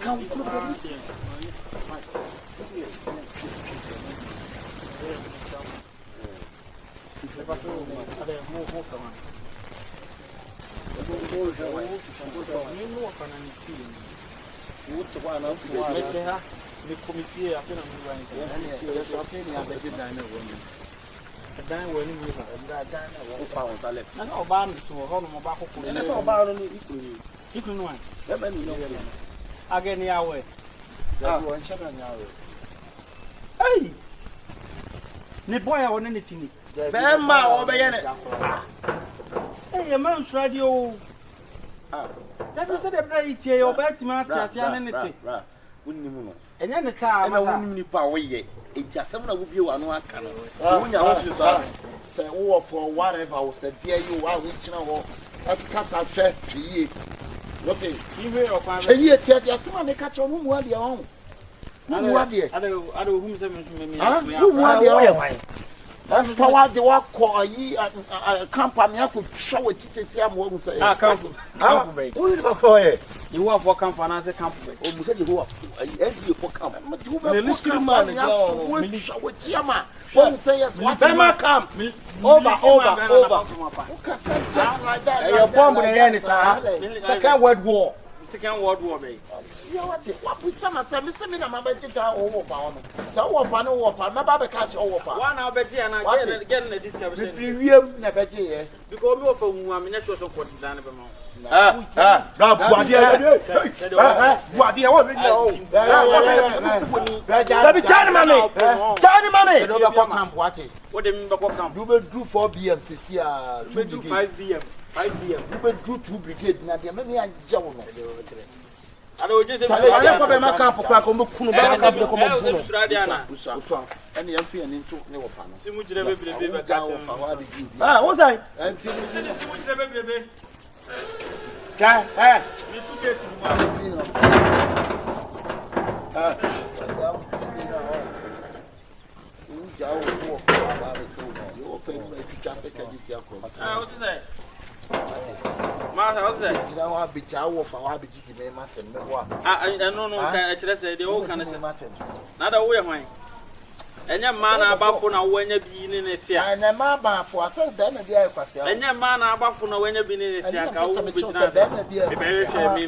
come the committee after the Dan when you have pounds. I left. I know band to a home of Baco. And that's all about equally. You can one. That many know again the hour. Hey! The boy, I want anything. Bama or Bayanet. Hey, a man's radio. That was a bright year or bad matter, anything. And then the time I won't nipa away. It just someone will be one can. Say, oh, for whatever was said, dear, you are reaching out at cut out share. Nothing. You will find a year, tell you someone they catch on whom are their own. I don't know whom some forward the walk call ye company to show it. Sam won't say, I can't. You want for company as a company. Oh, said you walk as you for company. But you will man, show it. Yama won't say yes. What time come over. Just like that. Your bomb in the Second World War. Second World War, baby. What with some of them? Listen, I'm about to go over. So, what fun over? My baby catch over. 1 hour better, and I get a discovery. If you never did, because no for one minute or so, what done about. What do you mean? You will do 4 BMCC, 5 BM. 5 PM. You will do 2 brigade. Now, there may be a job. I don't just say, I don't have my camp for Kakumbu. And the MP and into no panel. See what you never be down for what did you? Was I? I'm feeling baby. You took it. What's that? Master, what's that? You know, I'll be Jawa for I'll be GT Martin. I know, I say the old kind of Martin. Not a way of mine. And your man about for now when you're being in it. And a man for us, then a dear question. And your man about for now when you're being in it. I will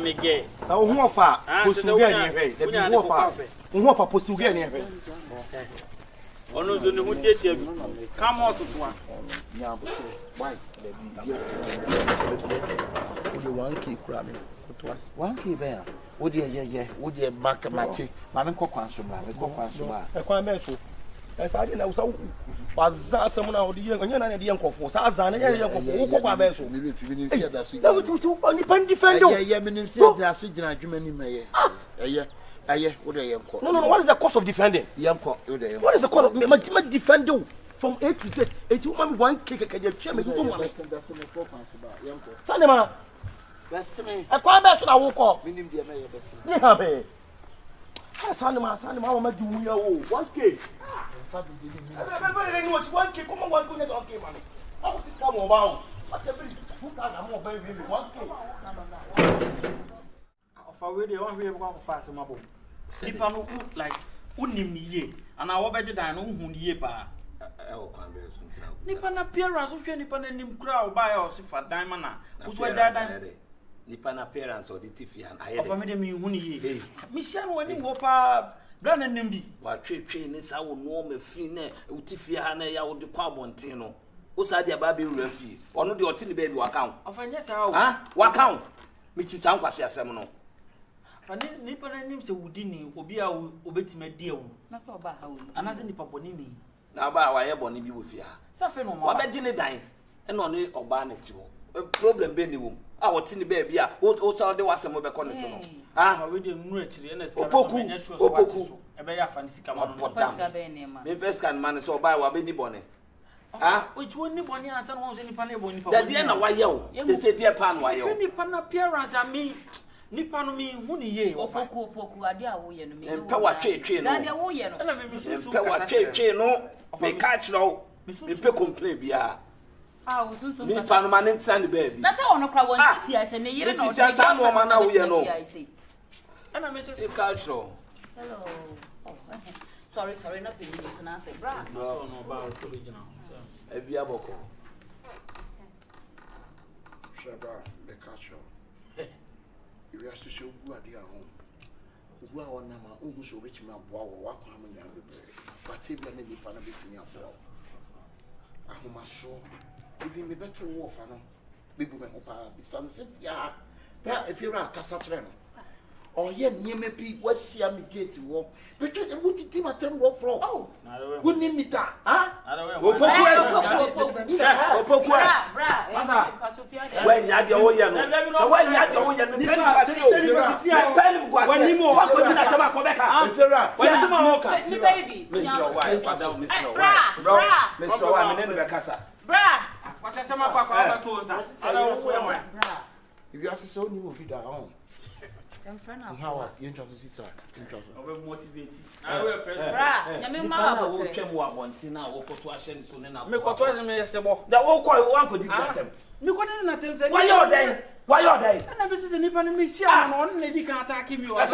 be gay. So, who are far? Who's to get anyway? Who are supposed to get anyway? On nous ne vous dites come out of one. Why? One key cramming. One key there. Would you, would you mark a match? Mamma Coquansuma, a quite so. As I didn't know, so was someone out the young and the uncle for Sazan, and young Coquabeso. That was too only pen defender. Yemen said, I see Germany may. What are you? No, what is the cost of defending? What is the cost of my defender from A to Z? A 2 man 1 kick can you chairman? Sanema, a quite I will call. Meaning the mayor. Sanema, I want to do 1 cake. I know what's 1 cake. Come on, 1 good money. How is this come about? Whatever you put out, I'm more baby 1 cake. Already, I want to go fast. Nipa no like unim ye and I better than who ye pa. Nipa na appearance, so nipa na nim crowd buy us for diamond. Who's where that nipa na appearance or the tiffy and I offer me the me ye. Michelle when you go pa brand and nimbi. What train is our warm free ne utiffy hana ya would the quabontino. Who's idea baby refi or no the hotel bed account. Of a yes, how? What count? Which is uncle seminal. Nipa na nim se wudini obi a obetima die wo na so ba ha wo anaze nipa boni ni na ba wa ye boni bi wo fia sa fe no mo wa be gine dan e no ne oba na ti wo problem be ni wo a wo ti ni ba bia wo so de wasem be ko ne so no we dey nnu akiri na sika opoku e be ya fa ni sika mo sika be ni ma me first can man so ba wa be ni boni which one ni boni ansa no wo se nipa na boni pa de na wa ye wo they say there pan wa ye wo nipa na appearance I mean nipa no mi hu ni ye opoku ade a wo ye no mi empe wa twe no ade wo ye no na me susu empe wa twe no me catch no me pe complain bia wo susu nipa no ma ne ntsan baby na se ono kra won tia se ne yire no de no ma na wo ye no And I made it cultural. Hello. Oh, sorry, not the minute to answer, bra. No, about original. A biaboko. Shabba, the cultural. You have to show who are their home. Who are one number, who should reach my bow, walk on the other. But if you need to find a bit in yourself, I must show. If you be better war for no, people may hope I'll be some. Yeah, if you're a Cassatran. Or yeah, near me, what she am get to walk. But you would team at 10 walk from. Oh, wouldn't need me that, huh? I don't know. When you're the old young, so when you're the old young, when how are you interested, sister? Motivated. I will first. Why are they? And I visit the Nippon Mission on Lady can attack him. You are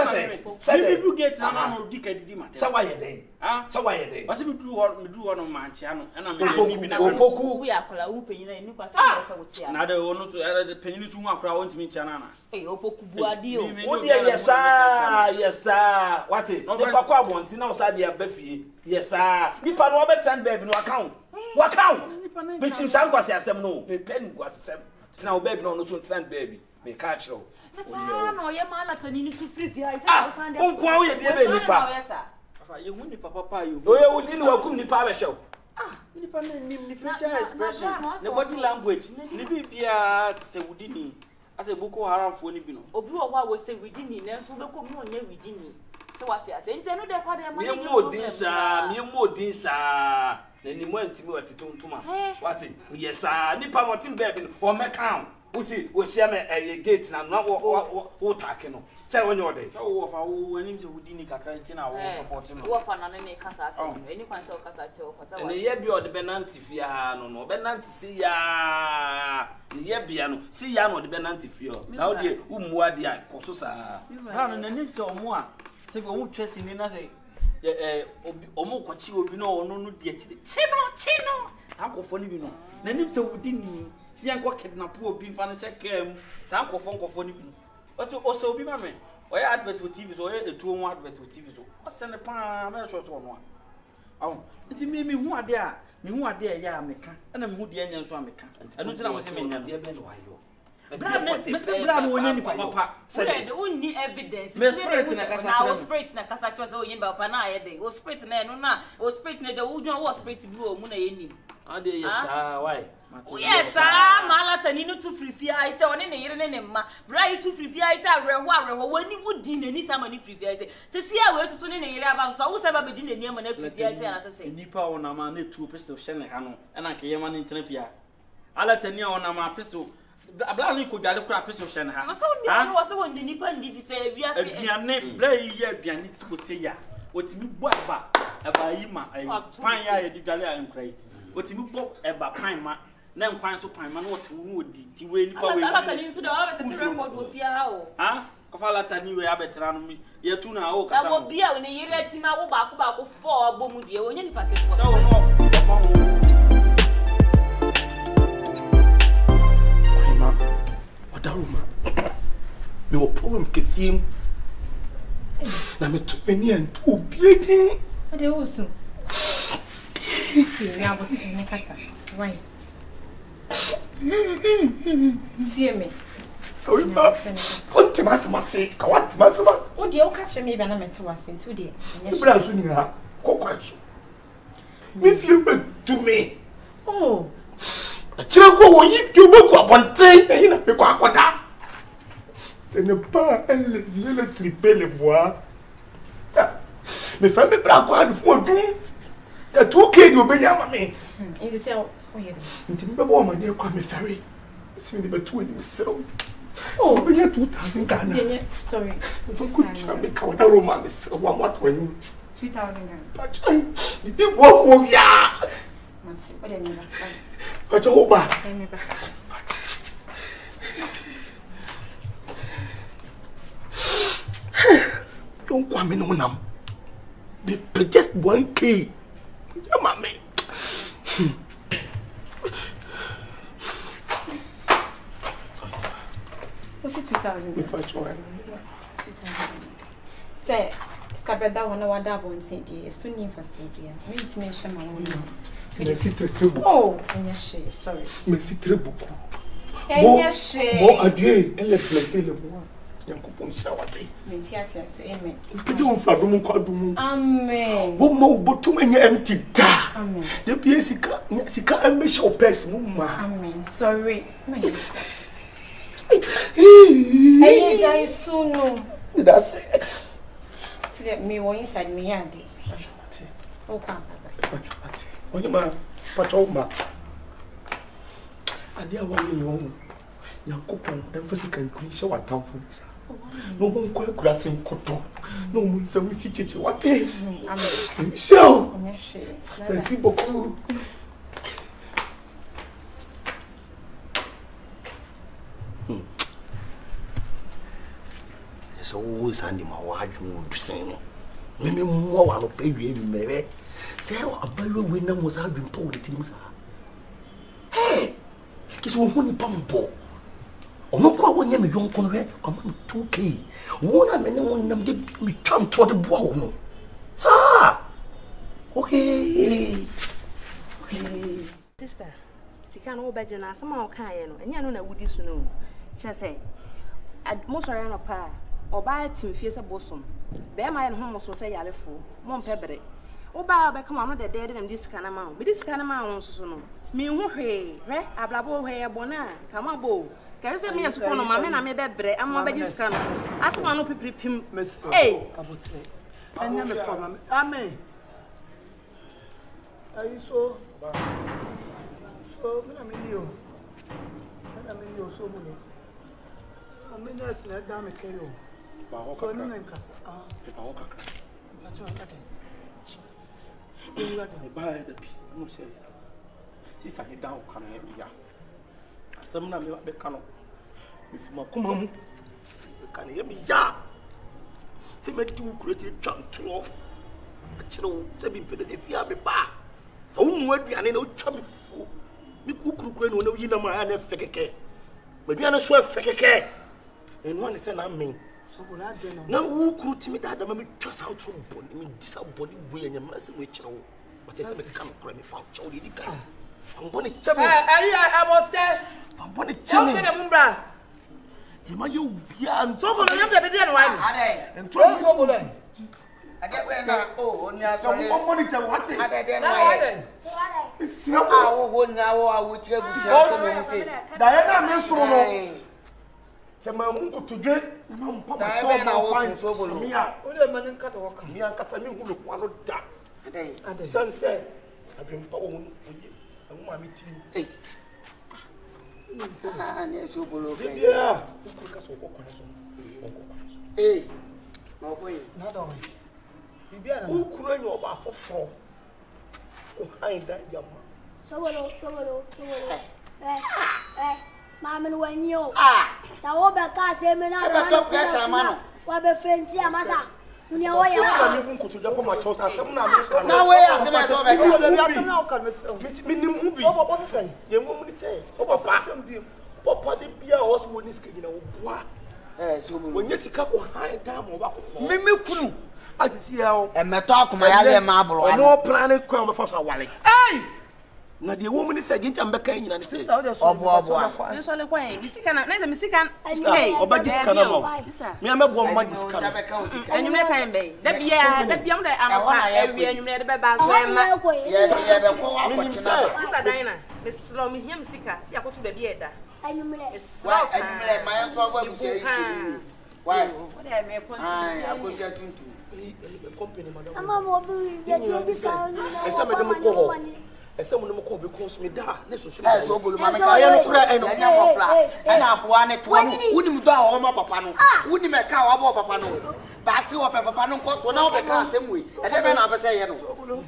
get no decade. So why are they? So why are they? What if you do one of my channel? And I'm OPOKU. We are open in Nipa. Another one to the pennies who are crowding me, Chana. Hey, OPOKU Buadio. Oh, dear, yes, sir. What is no want in outside the Buffy? Yes, sir. Nipa Robert and baby no account. What count? Which in San was them no, pen was them. Now, baby, no, send baby. May catch you. No, your man at the need to free. Oh, quiet, dear baby. You win the papa, you. Oh, you didn't welcome the power show. Independent facial expression, the body language, Libya, Sewudini, as a Boko Haram for Nibino. Obu wa was say within and so look more near within me. So what's your sense? I know that part of me more this, then he went to me at Tuma. What it? Yes, sir. Nipa Martin Baby or Macau. We see, we share a gate and not what talking. Tell on your day. Oh, if I went into Houdini Cacatina, I will support him. What fun on any Casa, any one so Casacho for some. And the year beyond the Benanti Fiano, no Benanti see ya. The year beyond, see Yano the Benanti Fio. Now, dear, Umwadia, Cosusa. How in the name so more. Say, we won't trust in another. Omo kwachi obi no ono no de akire chino ankofo ni bi no nanim se wodi ni si anko kidnap obi mfa no chekem sa ankofo ni bi no o se obi ma me o ya advert for TV so o ya etuo ho advert for TV so o se ne pa me so no awo nti me hu ade a ya ameka na me hu de anya nso ameka enu ti na mo se me nya de be no ayo Mr. Brown won't any papa. Said the only evidence. Miss Spirit in a Casa. Spirit in a Casa. So in Bapana, they was spirit in no, was spirit in the wood, was spirit to go, Muna. Ah, yes, why? Yes, sir, Malatanino to free fear. I saw in a year and ma, bright to free fear. I said, when you would din any summer free fear. To see I was soon in a year about so I was ever begin the name and every fear. I say, Nipa on a man, 2 pistol Shannon, and I came on in Tenefia. Alatania on a ma pistol. Ablani ko jale kura pese hye na ha. I was the one the Nipa ndi say we are say. Aduane bla yi aduane ti ko te ya. Otimi bo aba yi ma pan ya ye di jale a nkrai. Otimi bo eba pan ma na nkwan so pan ma na otimi no odi ti we Nipa we. Ala tani nso da wa se ti record wo fia ha o. Ha? Kofala tani we abetra no mi. Ye tu na o kasa. Ka wo bia we ne yere ti ma wo ba ko fo agbomu die onye Nipa keto. So no fa Daruma, no problem. Kissim. Na me to any and two begging. What do also? See, we are in Casa. Why? See me. What to Massima say? What Massima? What do you catch me when I met to us in 2 days? If you went to me. Oh. Chako you go up on thing in a pequaquata. Ce n'est pas elle vient le stripper les voix. Mes frères me braquent pour tout. Que tout qui est au Benjamin. Il dit oh yeah. Tu me vois ma nière quoi me ferry. C'est de tout in myself. Oh, ben y a 2000 Ghana. Sorry. Vous coûtez me quand on romance what when 2000 Ghana. But il dit what for ya. What do you But over. don't come in on them. Just 1K. Yeah, mommy. What's it 2,000? Me Say, Scabeda one hour double and say, dear, soon in for so dear. Me to mention my own names. Oh, and yes, sorry. Merci très beaucoup. And yes, bon adieu, elle est blessée le moi. Yankopon shawati. Merci à ça, amen. Pidi on fa domo kwa domo. Amen. Bo ma obotum enye empty da. Amen. De bia sika emme show pers mu ma. Amen. Sorry. Hey, Jai Sunu. That's it. So that me one inside me yard. Okay. Onyema patoma. Adia wa ni ho. Yankopon emphasize kan kuri she watan fo nisa. No mo nko akura sen koto. No mo nsa mi si cheche wate. Amen. Show. Merci beaucoup. So always and my word would say me. Mimi mo wa no pay we mere. Say abalo we na mo sa adwin po ni tirim sa. Hey! Kiso ho ni pambo. Ono kwa wonya me yonko no he, ama 2K. Wona me ne won nam de me twam to de boa wo no. Sa! Okay. Okay. Sister, sika no obeje na asema o kan ye no. Enya no na wudi su no. Che say, mo sori no pa. Oba tim fie se bosom. Be ma ye no ho so se yarefo. Mo mpebere. Oba be kama no de dem disika na ma. Me disika na ma won so no. Me hu hwe ablabo hwe bona kama bo. Ka se me yesu kono ma me na me bebre ama be disika no. Asema no pipipim. Eh, abotre. Anya me for ma. Amen. Ayi so me na me yo. Na me yo so mo no. Aminas na da me keyo. Ba ho ka. Ko ni nka ah. Ba ho ka. Acho aka. Ni ba da bi. Mo say. Sister ni down kan e bi ya. Asem na me be kan no. Me fuma kuma mu. Be kan e bi ya. Se me tu create chantro. Achiro se bi pede e fia me ba. Wo mu aduane na o twa me fu. Me kukurukure no na yi na ma na fekeke. Maduane so fekeke. Enu an se na men. So go na de no. Na wo kru timi dada ma me twasa outro boni me disa boni bu enya ma se we kire wo. But se me kan kura me fa chaw di kan. Am boni chame. I was there. Am boni chame. Okay, mumbra. Di ma yo bia So go no nyam de be dey no wa. Ade. Entro so go le. Ade we na o nya so le. So boni chame what? Ade de no wa. Sia Ah wo nya wo a wo tire busia ko mo se. Da ye na me so no. Chama mungu tuje na mampa Da be na wo so go no. Mia. O de man nka do ka. Mia nkasa mi hu me kwa no da. Ade. San se adwempa wo hu oye. Awu ma mi tiri. Eh. Ah, ne so bolo ke. Bia. Ku ka so ko kwa so. Eh. No boy. Na do we. Bibia na. Ku kuro nya oba foforo. Ku hain da yamma. Sobolo. Mama no wanyo. Ah. Sa wo be ka se me na. E be to pressure ma no. Wa be fenti amasa. Unia wo ya. Sa mi ku tuja ko ma chosa asem na mi ka. Na we ya se me so be O ka. de bi asem na o ka me. Mi nim hu bi. O bo se say. Ye mo mu ni say. O papa. Papa de bia o so woni skegi na wo boa. So bolo. Wonye sika ko hain da mo ba ko. Mimi kunu. Atisi ya o. E meto akoma ya le ma bolo. No plan kwa mo fa so awale. Hey! Na de wo mu ni say gincha mbeka nyina ni say. Obo. me so le kwa e misika na me misika. Hey, Oba disika na mo. Sister. Me amebo mo disika. Enyumle kan be. Da bia mo da amapa ewi enyumle de be ba so e ma. Ye be ko wa ko china. Sister Dina, me slow me hia misika. Ya ko to be bia da. Anyumle. Why anymore my so go busia issue. Why? What I me kon. Ah, akosia tuntu. Company madam. Ama mo bi ya di ka. Esa me dem ko ho. Esa mo dem ko be ko so me da. Na so so. So bolo ma me ka. Aye no kura Ya nya mo flat. Ana apoa ne to no. Unim do a wo ma papa no. Unim e ka wo bo papa no. Ba se wo papa no ko so na wo be ka asem we. E de be na be se ye no.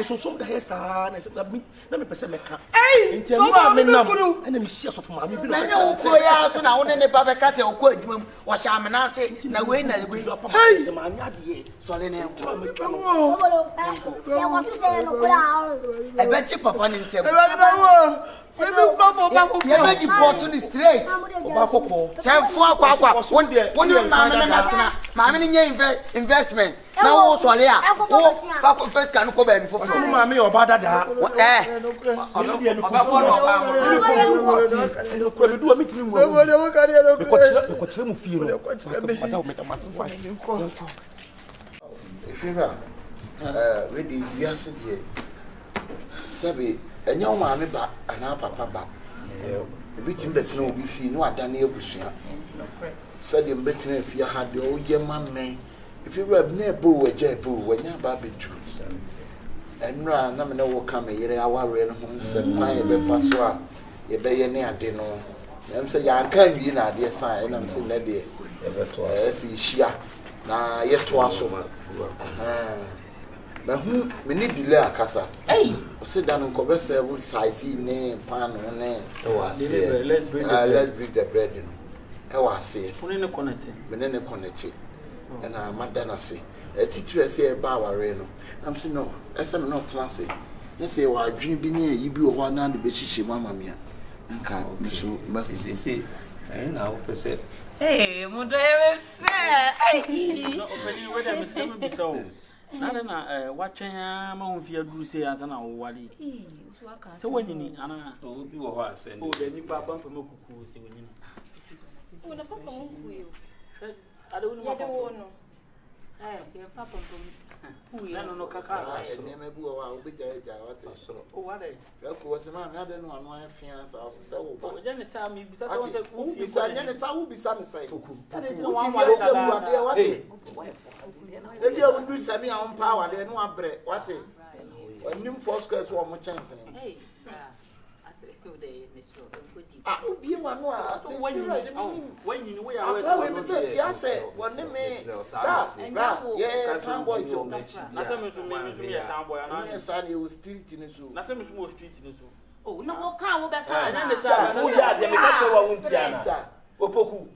So some the hair and I said, let me person make up. Hey, and I'm serious of my people. I know for ya, so now only the Babacat or quit was Shamanasi, now when I will up. Hey, man, Solene. I bet you papa and say, you make the bottle straight. Some 4 quack, 1 year, 1 year, Mamma investment. Now also there. Oh, first can go back before mommy or bad that. Do a meeting. If you're ready, we are sitting here. Sabi, and your mammy back and our papa back. The meeting that no be fee, no, I done your bushia. Said you better if you had the old young man. If you rub near boo, a jay boo, when you're baby true. And run, no one will come here. Our real home said, my befaswa, ye bay near dinner. I'm saying, I can't be in a dear sign, and I'm saying, that dear. See, shia. Now, yet to us, but whom we need delay a casa. Hey, sit down and converse with size name, pan, or name. Let's bring the bread. Oh, I say, put in a connected. And I'm Madonna say, a teacher say about our reno. I'm saying, no, as I'm not transit. Let's say, why dream be near you be 100 bitches, mamma mia. And can't so much is say, and now, per se. Hey, Mother, fair. Not opening where I'm saying, be so. I don't know, watching my own fear do say, I don't know what it is. So when you need Anna, oh, you are saying, oh, the nipa from OPOKU, see when you know. I don't know. Hey, your papa from who no Kaka. Never will be there. Oh, what was a man? I don't know my fiance. I'll say, oh, then tell me, because I will be some say. Maybe I would do some on power, then one bread. What it? When new force girls want more chance. Hey, I said, good day, Miss Robin. I will be one more when you know where I say, one name, yeah, town boy, so nothing to me, a town boy, and I said he was street in the zoo. Nothing more street in the zoo. Oh, no, can't back. And then the side, OPOKU.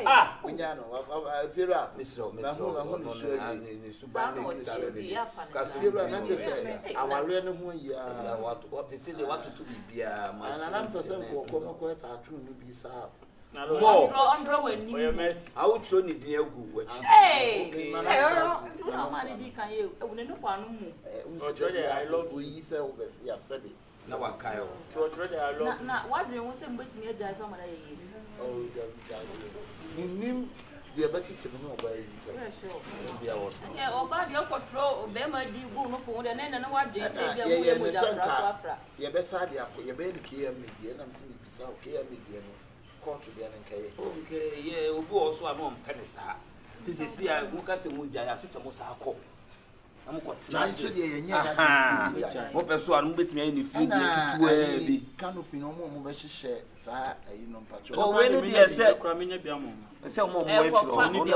Ah, when you know, I feel up, Miss Robin, I'm going to show you. Our random what they say they want to be and I'm person for quite a true be sad. I would show you the good. Hey, I love you, sir. Yes, said it. Now, I can't. Now, why do you want to put me a jive from oh, him, the ability to know by yeah, or by your control, them I do go for and then what they say, your best idea for your baby here, median, and some beside here, median, call to the okay, yeah, we'll go also among pennies. Since you see, I look at some wood, I have some more. I'm quite nice to the what person with me any food to canopy no more share, sir, you know, patrol. Oh, when did you say, Cramina Biamo? Some more canopy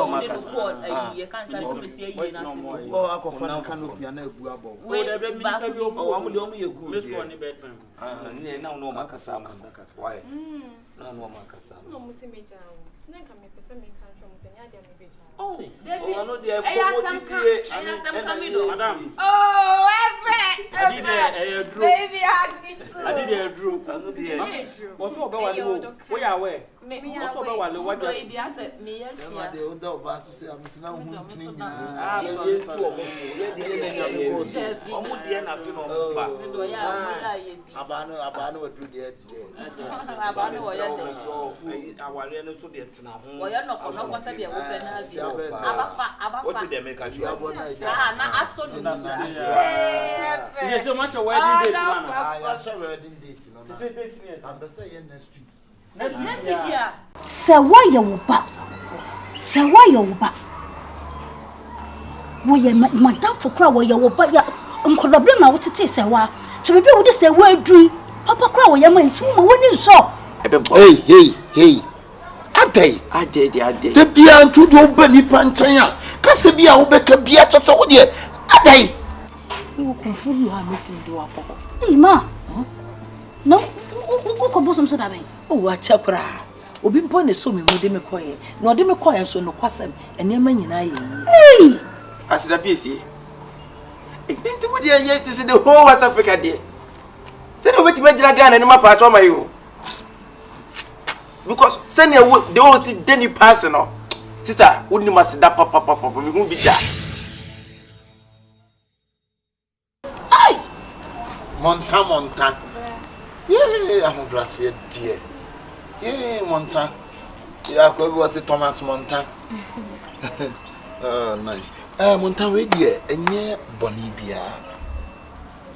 and a buabo. I'm the only good one in bedroom. Now, no Macasama. Why? No Macasama. No, Mr. Major. Snake and me, person may come from Senyadia. Oh, there is some coming, madam. Oh, baby, I did a drew. What's about you? We are aware. What's about what baby asked me? Yes, the old dog was to say, I'm now what did they make a job? I saw the Yes, so much a wedding date. I shall wedding date. I'm saying next week. Next week, yeah. So why you back? So why you back? Why you madam for cry why you back? Ya uncle the blame what it is say wa. So maybe we just say word dream. Papa cry why you man two mo when you saw. Hey. I did. The beer to do Benny Pantaya. Casabia Obeka Bia Saudi. Ade. You confuse you are meeting to our papa. Hey, ma. No, who can bosom so that way? Oh, a chapra. Obi born a so me me quiet. No, de me quiet so no kwasem. And your man, hey, I said a piece. Into what you yet to see the whole West Africa day. Send over to Major Gun and my part of my because send your they all see Denny personal. Sister, wouldn't you must that papa, we won't be that. Aye, Monta. Yeah, I'm blessed, dear. Yeah, Monta. Yeah, I was a Thomas Monta. Oh, nice. Monta, we dear, and yeah, Bonibia.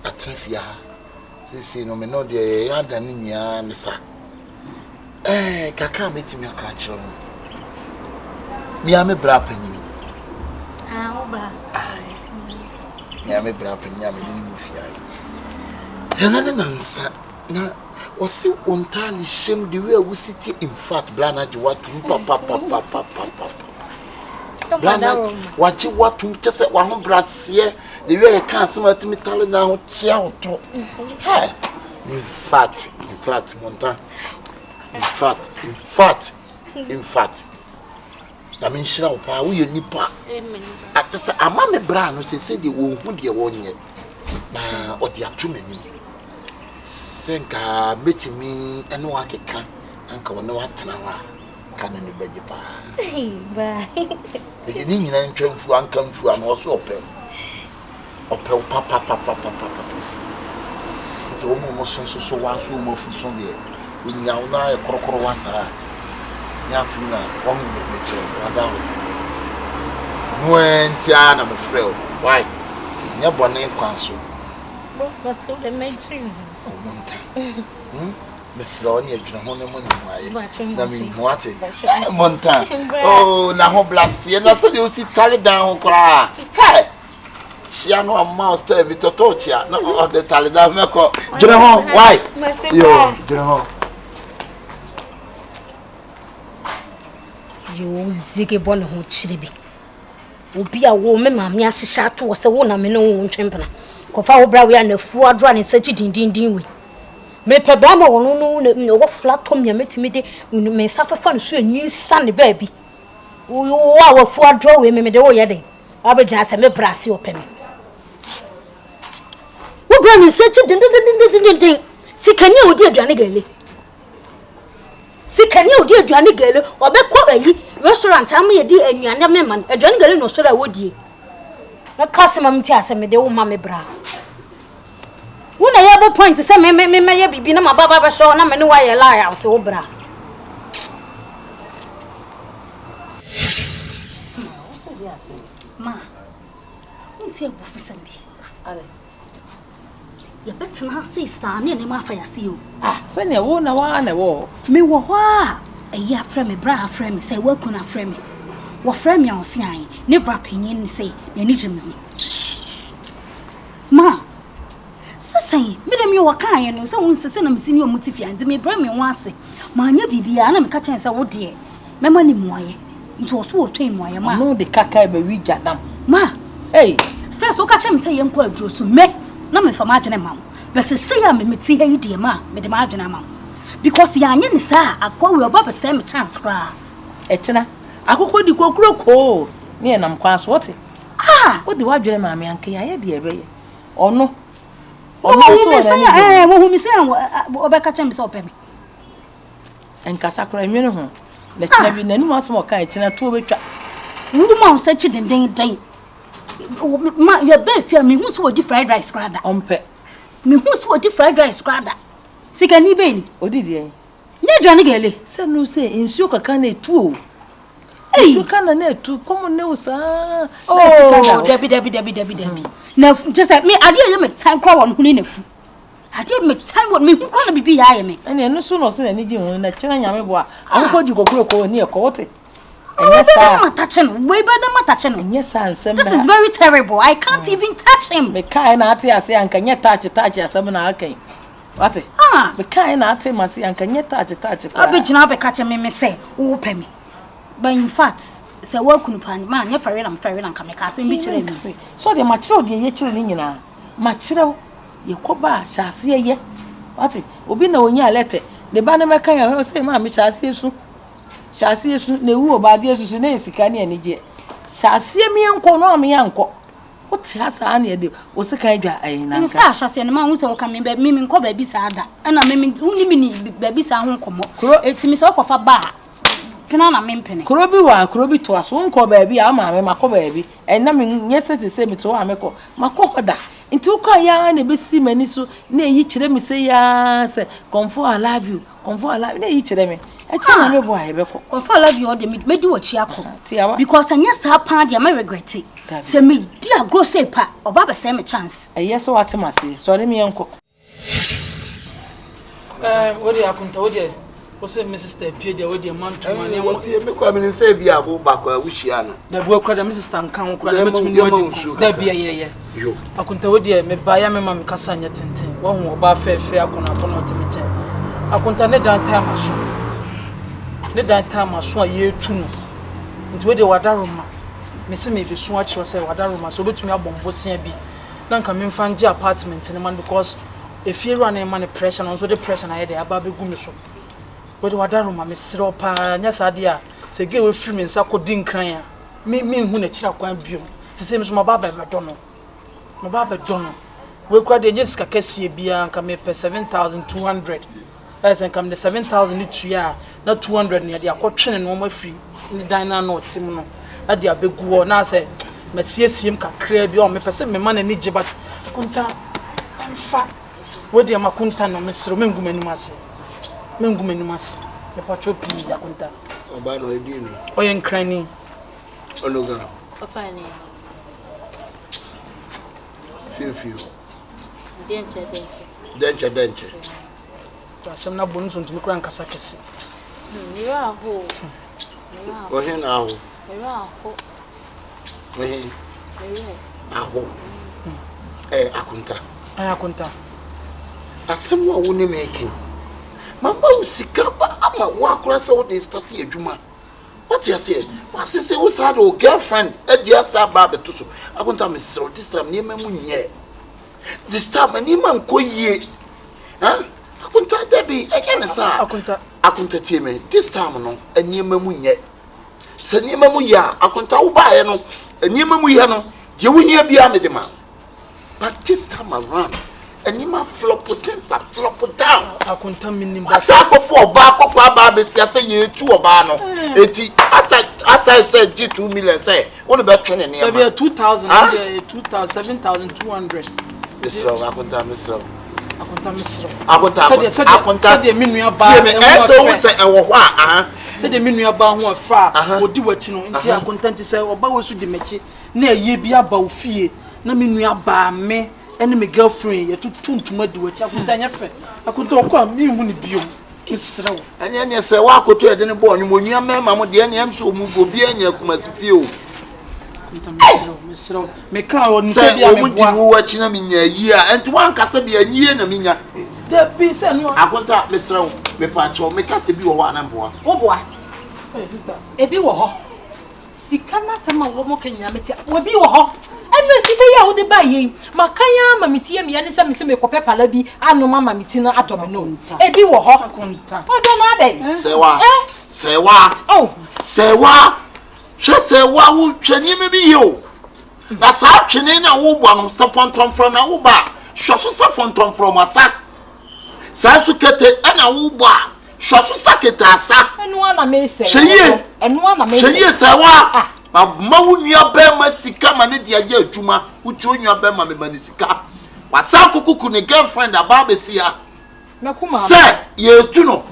A trifia. See, no, me no, dear, yard and in ya, Nissa. Kakra meet me a catcher. Me, I'm a brapping. Me, I'm a brapping yam in Mufia. And an answer. Now, was you entirely shame the way we sit in fact, Blanage, what papa. Blanage, what you want to just at one brass here, the way I can't smell to me telling now, child. In fact, Monta. In fact. I mean, shall power you nipa. At the Amame Brown, say they won't be a 1 year. Now, or the 2 many. Senka betting me and no can uncle no what now can in the bed. The Indian entrance for uncle for and also opel papa. It's almost so once room of Sunday. We now a crocodile was Yafina, one nature, when Tiana, my friend, why? Never name council. What's all the main Miss Ronnie, Monta. Oh, now bless you. That's what you see tally down. Hey, she are no mouse to be to torture. No, the tally down. General, why? You, General. You ziggy bonnet who chiribi. Will be a woman, mammy, as she shot to us a woman, no champion. Kofa Obra, and a 4 drawn in such a din. Me pebama no what flat tom ya metimide me suffer fun so new son baby. You are 4 draw we me de o yede. Obeja se me brase opem. Wo bra ni se chi din. Sikanya odi aduane gele. Sikanya odi aduane gele obekọ ayi restaurant am ye di anuane me man. Aduane gele no so ra wodie. Na kasema mti aseme de wo ma me bra. When I have a point to say, me be no baba show, na me no why lie, I so bra. Ma, won't you go for Sunday? You better not say stand near my fire see you. Send your one a war. Me wa a year frame me bra frame say work on a frame. What frame you on seeing? Ne bra opinion say, you need me. Ma. Say, Madam, you are kind, and so once send them senior motifia and me bring me once. My near baby, and I'm catching so oh dear. My money moye. It was so tame why I'm no the caca be we got them. Ma, hey, first, so catch him say, young quail drew so me, no me for margin amount. But say, I'm a tea, hey, dear ma, with the margin amount. Because the onion is, sir, I call you above the same chance cry. Etna, I could call you go crook, near them class what? What do I dream, mammy, and can I hear dear ray? Or no? Oh, who me say, Obeka Champs open. And Casacra, you know, let me be any more kind, China 2 weeks. Woman such a day. Your bed fear me who's what fried rice cradder. On pet. Me who's what fried rice cradder. Sick any baby, or did ye? Near Johnny Gally, said no say, in Suka can a 2. You can't net to come on sa. Oh, Debbie. Now, just like me, I didn't make time crowd on who in a fool. I didn't make time with me, who can't be behind me. And no sooner say anything when the China boy. I'm going to go near court. Yes, I'm touching, way better than touching. Yes, sir. This is very terrible. I can't even touch him. Me kind at I say, and can you touch as some okay? What? Me kind at him, I say, and can you touch? I'll be jump catching me, say, open me. But in fact, say, work on pan man, you're fair and come a casting be chilling. So the mature, the children, you know, mature, you coba, shall see ye. What? Will be no letter. The banner maker, say, Mammy, shall see you soon. Shall see you soon, the woo about dear Susanese, can any year. Shall see me uncle, me uncle. What has I need? Was a kind of a shall see a man who's all coming back, meaning call baby sada, and I mean only mean baby sound come. It's Miss Ock of a bar. Can I mean penny? Could be to us, won't call baby, I'm my baby, and I mean, yes, it's the same to Amico, my cocoda. Into Kaya and a bit see many so near each of them say, yes, comfort, I love you, comfort, I love each of them. I tell you, boy, comfort, I love you, or the meat, made you a chiaco. Because I yes, I party, I may regret it. Say me, dear, grow say pa, or Baba same a chance. Yes, what I must say, sorry, me uncle. What do you happen to you? What's it, Mrs. Pierre, with your man to money? What do you come in and say, be a go back where we shall? The work of Mrs. Stankan, there be a year. You, I couldn't tell you, me buy a mamma Cassania Tintin, one more bar fair con upon ultimate. I couldn't let that time I saw. Let that time I saw a year too. Into where the Wadaruma. Miss me be swatch or say Wadaruma, so let me up on Bosia be. Then come in find your apartment in a man because if you run a money pressure, also the pressure I had a baby gumiso. But Wadaruma, Miss Ropa, yes, idea. Say, give a free and Sako Din crying. Me, who a child can't be. The same as my Baba Madonna. My Baba Donno. We cried the Jessica Cassia beer and come pay 7,200. As and come the 7,000 each year, not 200 near the acquaintance and one free in the diner note, Timono. At the big war, now say, Monsieur Sim can crave your me person, my money need you, but Kunta, I'm fat. What dear Makunta, no Miss Romangumanimasi. Mengumanumas, the patropi, Yakunta. Oh, by no idea. Oh, and cranny. Oh, no, girl. Oh, fine. Few. Denture. So, some not bones on to look around Casacas. You are who? Oh, here now. You are who? Akunta. As someone wouldn't make him. Mamma Sikaba, I'm a walker, so they started a juma. What you say? What you say was had a girlfriend, a dear Sababa to. I want to miss this time near Mamunia. This time, and you man koye. Huh? I couldn't tell Debbie again, sir. I couldn't tell me this time, no, and near Mamunia. Send near Mamuya, I couldn't tell by no, and near Mamuyano, you will hear beyond the man. But this time around, and you might flop down. I couldn't tell me. I said before, back of our babies, I say you 2 of Bano. As I said, 2 million, say, what about 2,000, 7,200. Miss Row, I couldn't tell Miss Row. Said the Minia bar who are far, or do what you know, until I'm content to say, or Bows to the Mechi, near ye be about fear, no Minia bar me, enemy girlfriend, you're too tuned to mud which I could tell friend. I could talk on me when it be Miss Row. And then you say, walk to a dinner born, when your mamma, the NM so move will be in your commerce few. Miss Row, make out say, I won't do watching them in a year, and to one castle be a year and a mina. There be sent I want to Miss Row, me patch, make us be one and one. Oh, boy, sister, a be war. Sikana sama woman can yamete, will be war. And we see the yaw the buying. Makaya, Mamitia, me and some Semeco Palabi, and no Mamma Mitina Atomino. A be war. Oh, don't say what? Say what? Oh, say what? Just say what would you be you? That's how Chinina Uban, Safonton from Auba, Shosu Safonton from a sack. Sasukete and a Uba, Shosu Saketa sack. And one I may say, and one I may say, yes, I want. Mawu your bema sika manidi aye juma ucho your bema me manisika wasa kuku ne girlfriend ababesia say ye tuno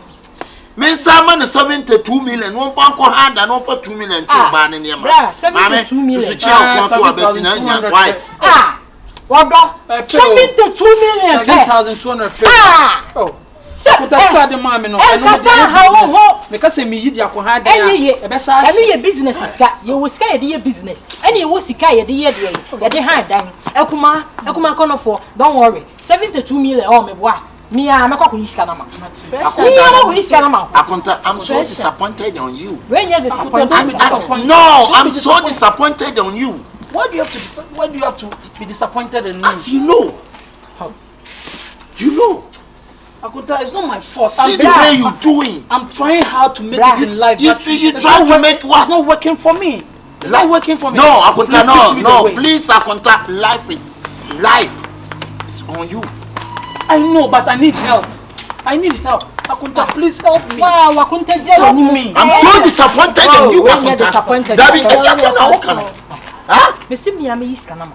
Men Simon 72 million, one for Uncle Hand and one for 2 million to ban in your man. 72 million. To child to a betting. Why? What 72 million? 7,200. Oh. Kutasikia de mama no because me yidi akoha de e be sa any business sika you will sika ye business any you sika ye de de hand dan ekuma konofo don't worry 72 million oh me boa me a makwa ko yiska na ma Akonta, I'm so disappointed on you. When you disappointed no, I'm so disappointed on you. Why do you have to be disappointed in me? As you know. How? You know. Akunta, it's not my fault. See the way you're doing. I'm trying hard to make it in life. You try to make what? It's not working for me. It's not working for me. No, Akunta, no. Please, Akunta, life is on you. I know, but I need help. Akunta, please help me. Wow, Akunta, help me. I'm so disappointed in you, Akunta. Disappointed. Huh? Me see me am yiska na ma.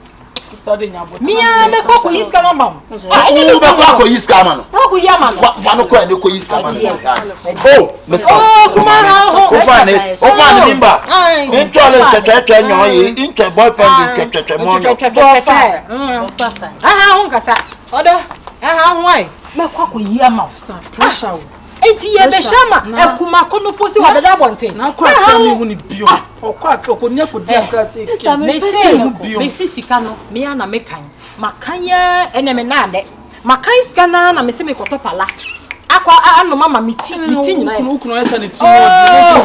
Studying about me am me ko yiska na ma. Who be ko yiska ma no? Ko ya ma no. Wa no ko e ko yiska ma no. Oh, Mr. Kuma ha. O fa ni mimba. Intole twetwe nyon yi, intwe boyfriend twetwe mo no. Aha, on kasa. Odo. Aha, why? Me ko yi ma. Pressure. Enti ye be shama ekuma kono fosi wa dada bonten na kwa ka me hu ni bio okwa ka ko nya ko dia krase ke me se sika no me ya na me kan makan ye ene me na ade makan sika na me se me kotopala akwa anu mama miti nyina ukunu esa ne ti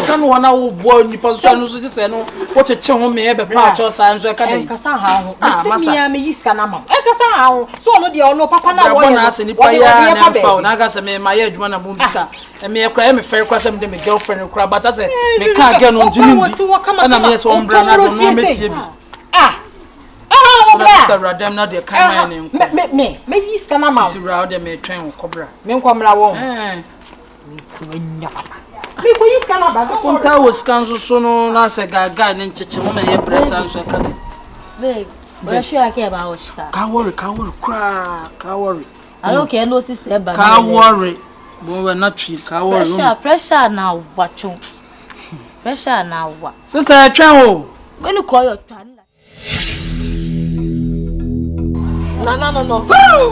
sika no wana wo bo nipa so anu so je se no wo cheche ho me e be pa cho sa nso ka dai kasa ha ho se me ya me yiska na mam kasa ha ho so no de ono papa na wo na ase nipa ya na fa na ga se me ma ya adwuma na bom sika me ekra e me fair kwa se me de me girlfriend kra but ase me ka ge no njini ndi na me so ombra na do no metie bi Mr. Radam na de kan me yiska na mam ti ra de me twen wo kobra me nkomra wo me ko yiska na ba konta wo skan so no na se gaga ne ncheche mo na ye pressa nso ka babe we show ake ba wo shika ka worry ka worry I don't care no sister ba ka worry bo we na twi ka worry pressure na wacho pressure na wa sister atwa o when you call your twan no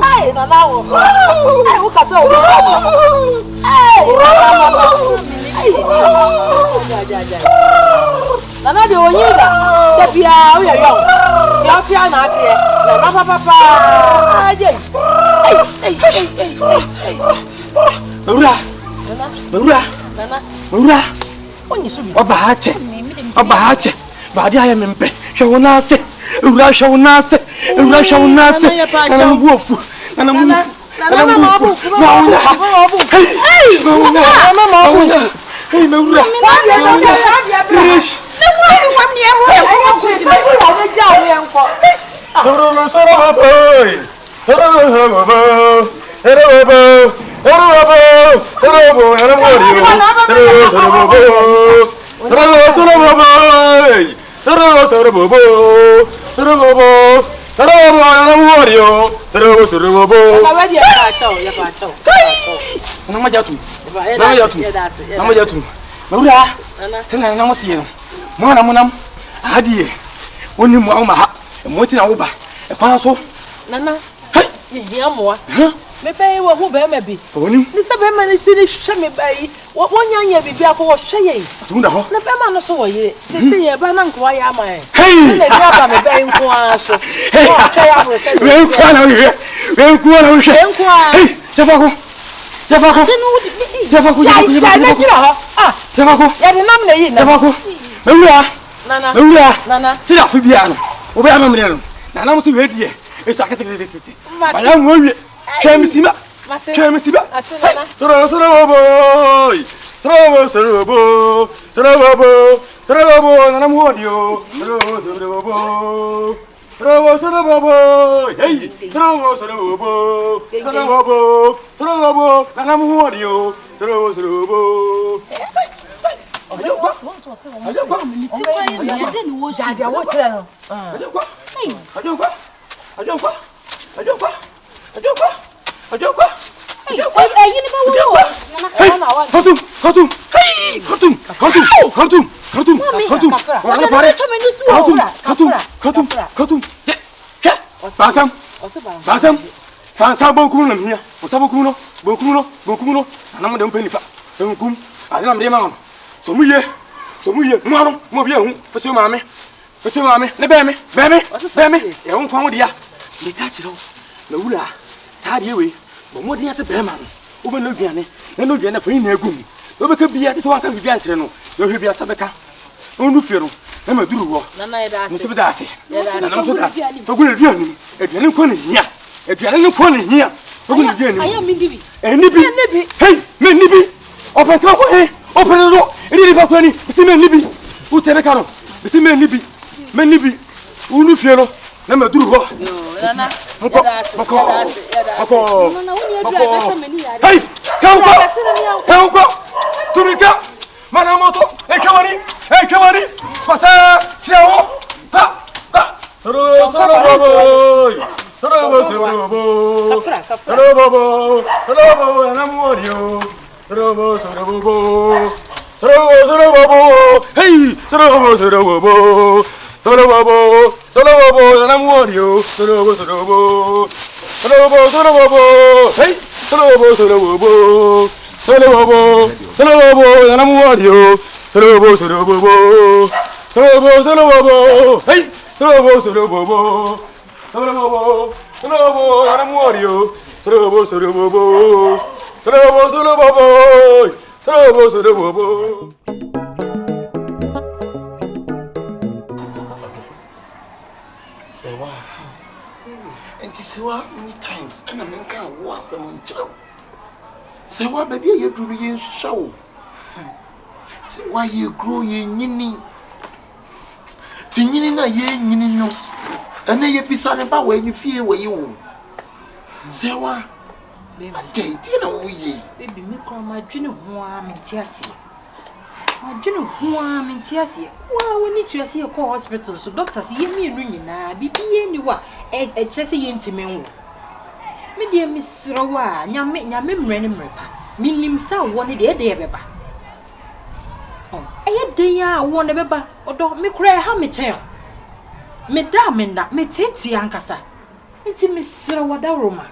hey nana wo hey wo kasa wo hey nana de onyiga de bia wo ya yo ya pia na ate na papa aje Maura onyi so bi oba hache ba dia ya mempe hwe na ase ura hwe na ase na mbuofu na mbuofu hey Maura me pay wo hu be ma bi oni ni se be ma ni si ni hwe me bai wo nyanya bibi akọ wo hwe ye asunda ho na be ma no so wo ye se se ye ba na nko wa ya ma e hey na bi aba me bai nko a so wo hwe ya bro se we nko na hwe hey jafako ya de nam na yi na jafako nana sira fu bia no wo be ama mene no na nam so we die e so akete ba ya nwo wie Kemisiba. Tro boy, na namuodio. Tro boy. Hey, tro boy, na namuodio. Tro boy. Obe no duane na no duane fa ina egum obeka bia te se wanka bibia nkyere no yo hwe bia sabeka onu fiero na maduru wo na na yeda ase nso bida ase na nam so da fagu aduane aduane ko ne hia aduane ne ko ne hia fagu aduane ayo mi dibi nibi hey me nibi open tra ko he open ro eri fa ko ni bisi me nibi u tere karo bisi me nibi onu fiero na maduru wo Nana, Moko. Hey, Kauko, Turika, Manamoto, Ekawani, Pasa, Chiao, Soro, and I'm on you. Hey, Sorobo, and I'm warning you. Sorobo. Hey, Sorobo. And I'm warning you. Sorobo. Hey, Sorobo. And I'm warning you. Sorobo. Say what many times and I make a was some child. Say what baby you do you show. Say why you grow ye nini. Tinini na ye nini no. And then you be sad about when you feel where you. Say what baby you know ye. Baby me call my dream one mentiasi. My dream one mentiasi. Well, we need to see a call hospital so doctors hear me ringing na bibi anywa. Chese yentimen wo me de misrowa nyame mrene mrepa minim sa woni de beba eye den ya woni beba odo me kura ha me chen me da me na me tete ankasa enti misrowa da roma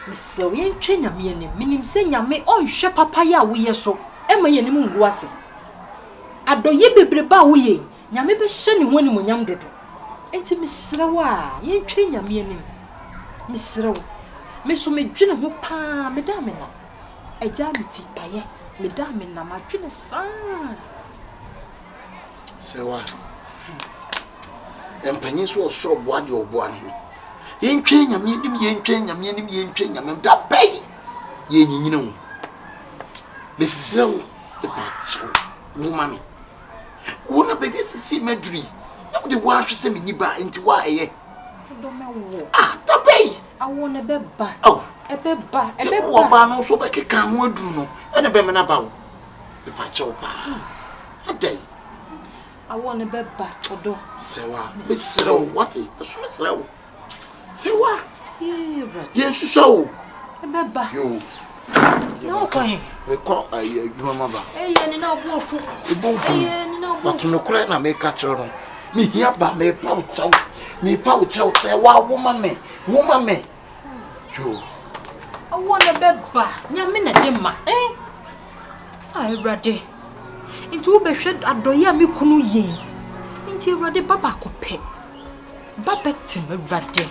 miso ye ntwe nyame ye minim se nyame onhwe papa ya wo ye so e ma ye nim ngu ase adoye bebreba wo ye nyame be hye ne woni mo nyam dodo enti misrawa ye ntwe nyame anim misrawa me so me dwene ho pa me da me na agya meti paye me da me na ma dwene sa sewa empanyi so so boa de oboa ne ye ntwe nyame anim ye ntwe nyame anim ye ntwe nyame da bai ye nyinyine ho misrawa e pa cho wo mami wo na baby sisi medri na wo de wa hwese me niba enti wa eye do me wo da bai awo ne beba ebeba wo ba no so be keka ho aduru no ene be me na ba wo e pa cho pa adai awo ne beba odo sewa be sewa what e so me sewa sewa ye suso ebeba yo no kan we ko adwuma ba ni na obofu ni na obofu no kure na me ka kire no me hia ba me pa uchaw say wa woman me yo I wanna beba nyame na de ma ai brade into wo be hwed adoye me kunu ye nti brade baba ko pe baba tim brade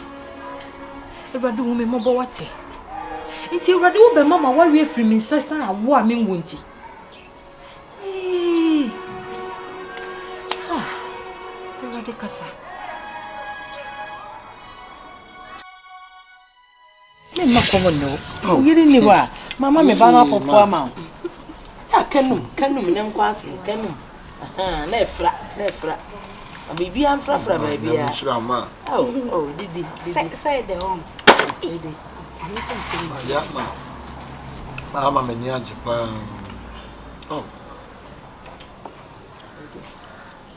wo me mobo wate nti brade wo be mama wari afiri mi nsesan awo a me nwonti brade kasa me makomo no yiri ni wa mama me ba na popo ama ya kanum ne nkwase kanum na efra bibi am fra baby ya oh didi say the home didi ya mama me ni ajipa oh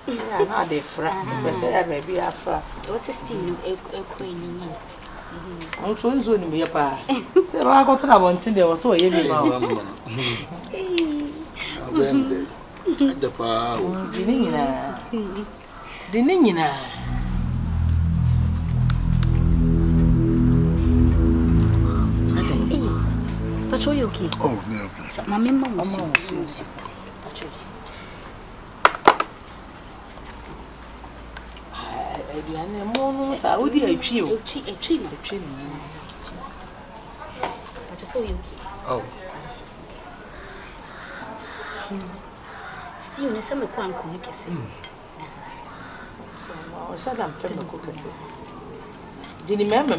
ya na de fra say baby afra o 16 ekweni ni on so nzo ni me pa se Say I got to about there was so heavy now. The power. Dinina. But you okay? Oh, me okay. My mama Oh. Still, there's some quantum. So, I'm trying to cook. Didn't remember.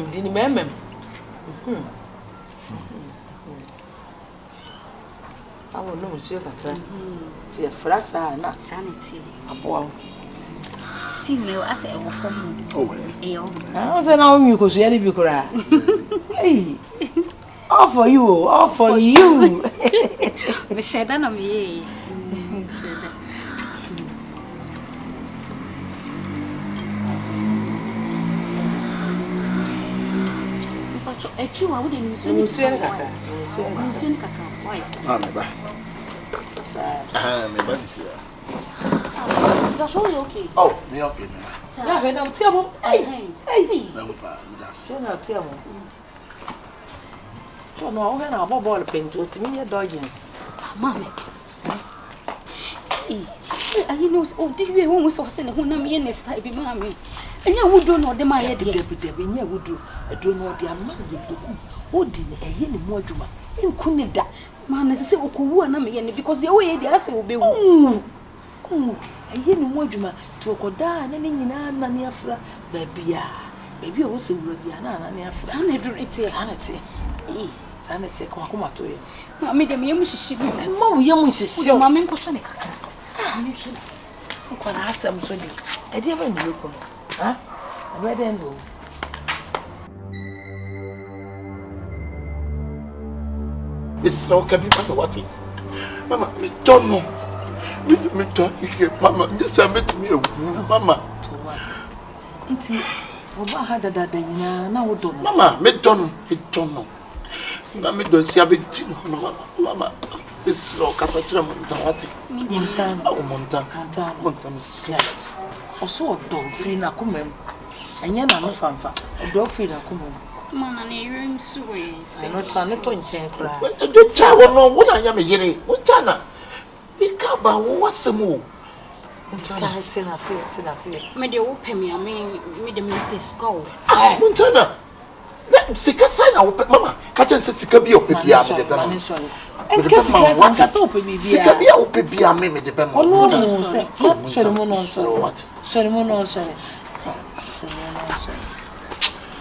I will know, monsieur. To a frasa, not sanity. See, no, I say, oh, I was an army because you had to cry. Hey, all for you, all for you. The shadow of me. I wouldn't soon that's all okay. Oh, me okay. Yeah, I'm terrible. Hey. No, I'm going to ball paint to me a doggies. Mammy. You know, oh, did you almost send a woman in this type of mammy? And you would do not the my idea. You would do. I don't know the amount who did a year more to my. You couldn't that. Man, as I say, Oku, because the way they ask will be. A year more to a coda and any naniafra, baby. Baby also will be an sanity. Sanity, come to you. Mammy, the Yamushi, and Mamma Yamushi, your mamma Poshanica. You can ask them so. I didn't look on. Huh? I read and go. It's so can be what it. Mama, me don't know. Me don't hear. Mama, just met me a mama. What had that now? Mama, me don't know. Mama, don't see a big thing. Mama, it's slow. Casatra Montawati. Montam scared. Also, dog free na kumem. And you're not fanfa. A dog free na kumem. Man, and you're sorry. I'm not trying to change. The child know what I am hearing. Montana. Ikaba, what's the move? Montana, Maybe open me, I mean, made them make a skull. Ah, Montana. Sika sign our mama. Catch and say Sika be open beyond the Bama. And Cassie, open me. Sika be open beyond me, the Bama. Oh, no, sorry, what? Sorry, no, sorry.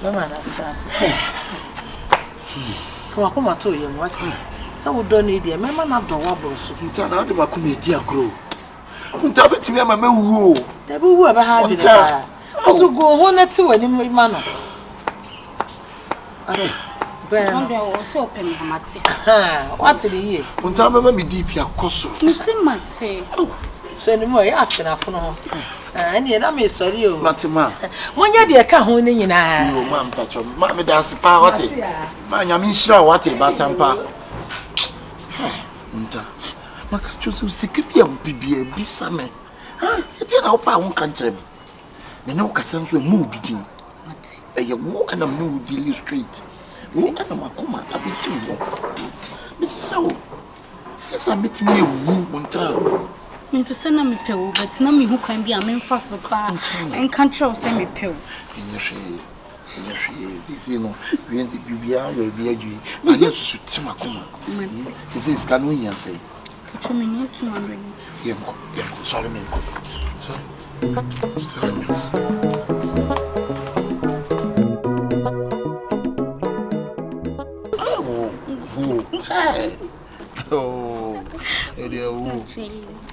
Mama, come on, to you, what? So don't need it. Mamma, not the wobbles. You turn out of my committee, grow. Tell it to me, Mamma, who they will ever have it. Also, go 1 or 2 and in manner. Also open what's the year? One time, Mamma, me deep your cosso. Miss Matty. So anymore after a phone. And yet I'm sorry, Matima. 1 year, dear, can't win in an man, Patron. Mamma, that's a power. Man, I mean, sure, what about Tampa? Makacho sikipia bibia bisame ha eti na opa won kantre me na okasan so mu bidin eye wo ana mu daily street wo ana makoma abiti wo misrawo esa metimi ewu monta me to send me pew but na me who can be a men fast so car and control send me pew this you know we end the bibia we be adwi ma yesu sutima koma this is kanu yan say Show me not 200. Yeah, sorry, man. Sorry, man. Oh,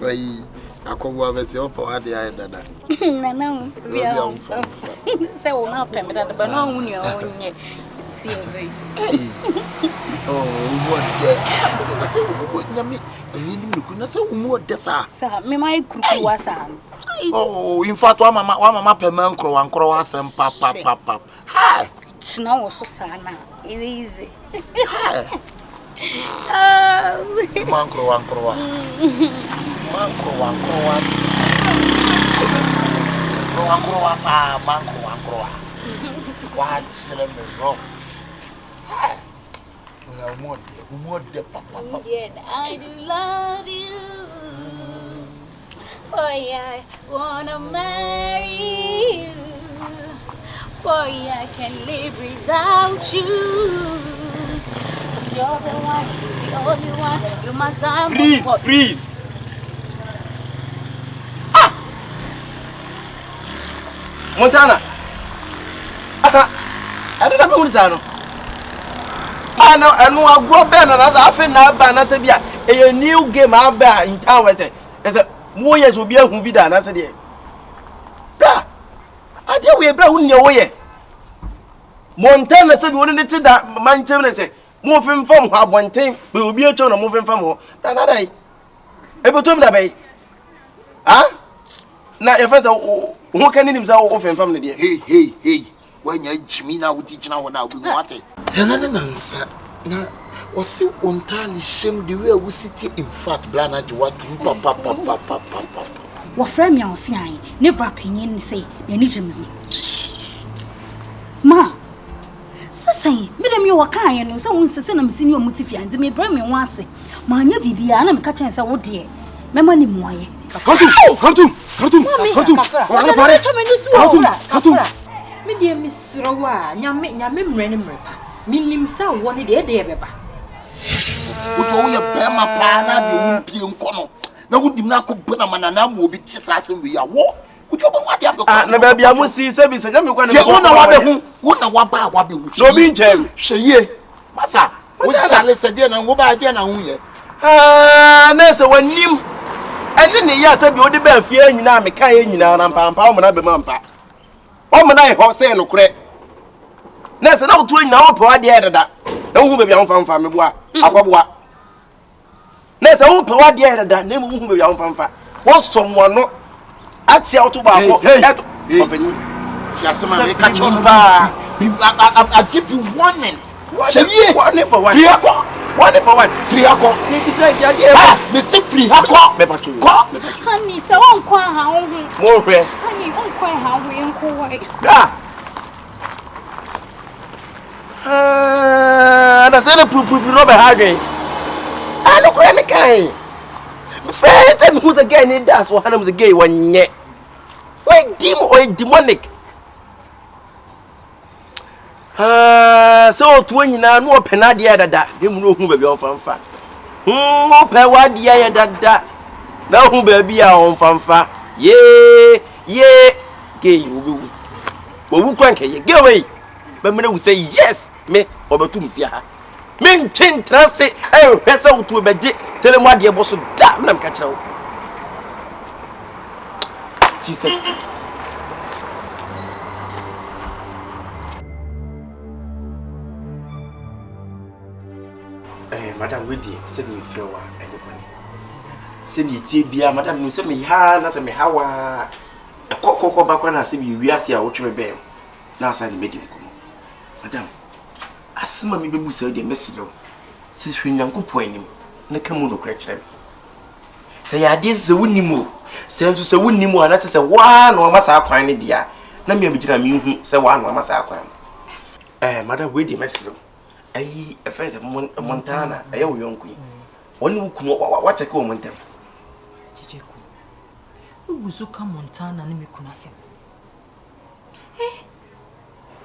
hey, I come over to your power. No, we are say, well, not permit that, but no, when you're on yet. See, oh, what? I mean, you could not say more dessa. Me, my crew was oh, in fact, one mama, permanent crow and crow, and pap. Hi, tena wo so sana. Easy. Mankro. What's wrong? Yet I do love you. Boy, I wanna marry you. Boy, I can't live without you. 'Cause you're the one, the only one. You're my time. Freeze. Montana. I don't know who's on. I know, I grow better than I feel now, but I said, yeah, a new game out there in town. I said, more years will be a who be done. I said, yeah. I tell you, bro, in your way. Montana said, we wouldn't do that. Man, I said, moving from her one thing, we will be a children moving from her. Then I able to me that way. Huh? Now, if I say, who can himself off and family? Hey. When you Jimmy now teach now we want it. Answer. Now, was you entirely shame the way we sit in fact, Blana, you want to papa. What frame you see, never opinion say, you need me. Ma, say, Madam, you are kind, and so on, I'm seeing your motivia, and me bring me once. My new baby, and I'm catching so dear. My money more. Come to. Me dear Miss Rowa, nyame mrepa. Minim sa woni de beba. Uto ye pema pa na be wumpi nkono. Na wudim na ko bana manana mo bi tisasem wi yawo. Uto ba wade abdo. Na ba bia mo si se bi se jame kwa na. Je wona wa be hu, wona wa ba wa be hu. So bi nchem. Hweye. Masa, wo sale se de na wo ba de na hu ye. Na se wanim. Ene ne ya se bi odi ba afie nyina me kan ye nyina na mpampa mo na be mampa. O mo na e ho se no kure. Na se na otu nyina wo pa de dada. Na wo hu be bia mfa me boa. Akwaboa. Na se wo pa wa de dada na mu hu be bia mfa. Wo somo no. Atia otu ba ko. Eto. Openi. Yasema me catch on ba. I give you warning. Warning for what? Free ako. Warning for what? Free ako. Need to break your ear. Me say free ako. Me pacho. Honey, so on kwa ha on. More free. Honey, on kwa ha we enko wai. Na say the proof no be hard. Ah, no kwa me kai. First time who's again in that so Hanam's a gay one ye. Why demonic? So 20 na no penadia dada. Dem no hu baby on fanfa. Pe wadia ya dada. Na hu baby a on fanfa. Ye gay obi. Wo wu kwanke ye gay way. But me will say yes, me obetum fia. Me ntwen trase hwese wo to beje telemwade bo so da me ka kire wo. Jesus. Madam Wedi said me feel wa anybody. Said you tie bia madam no say me ha na say me hawa. Kokoko bakwa na say bi wiase a wo twe be. Na say the medium komo. Madam asima me be busa de message o. Say hwenyankopon anim na kamu no kra kire. Say ya dey se wonimo. Say nso se wonimo ana say wa na o masa akwan ne dia. Na me abigina me hu say wa na o masa akwan. Madam Wedi message. Ai friends Montana ayo yonku woni wukumo wa check wo montem chicheku ugusu ka Montana ni mekuna sem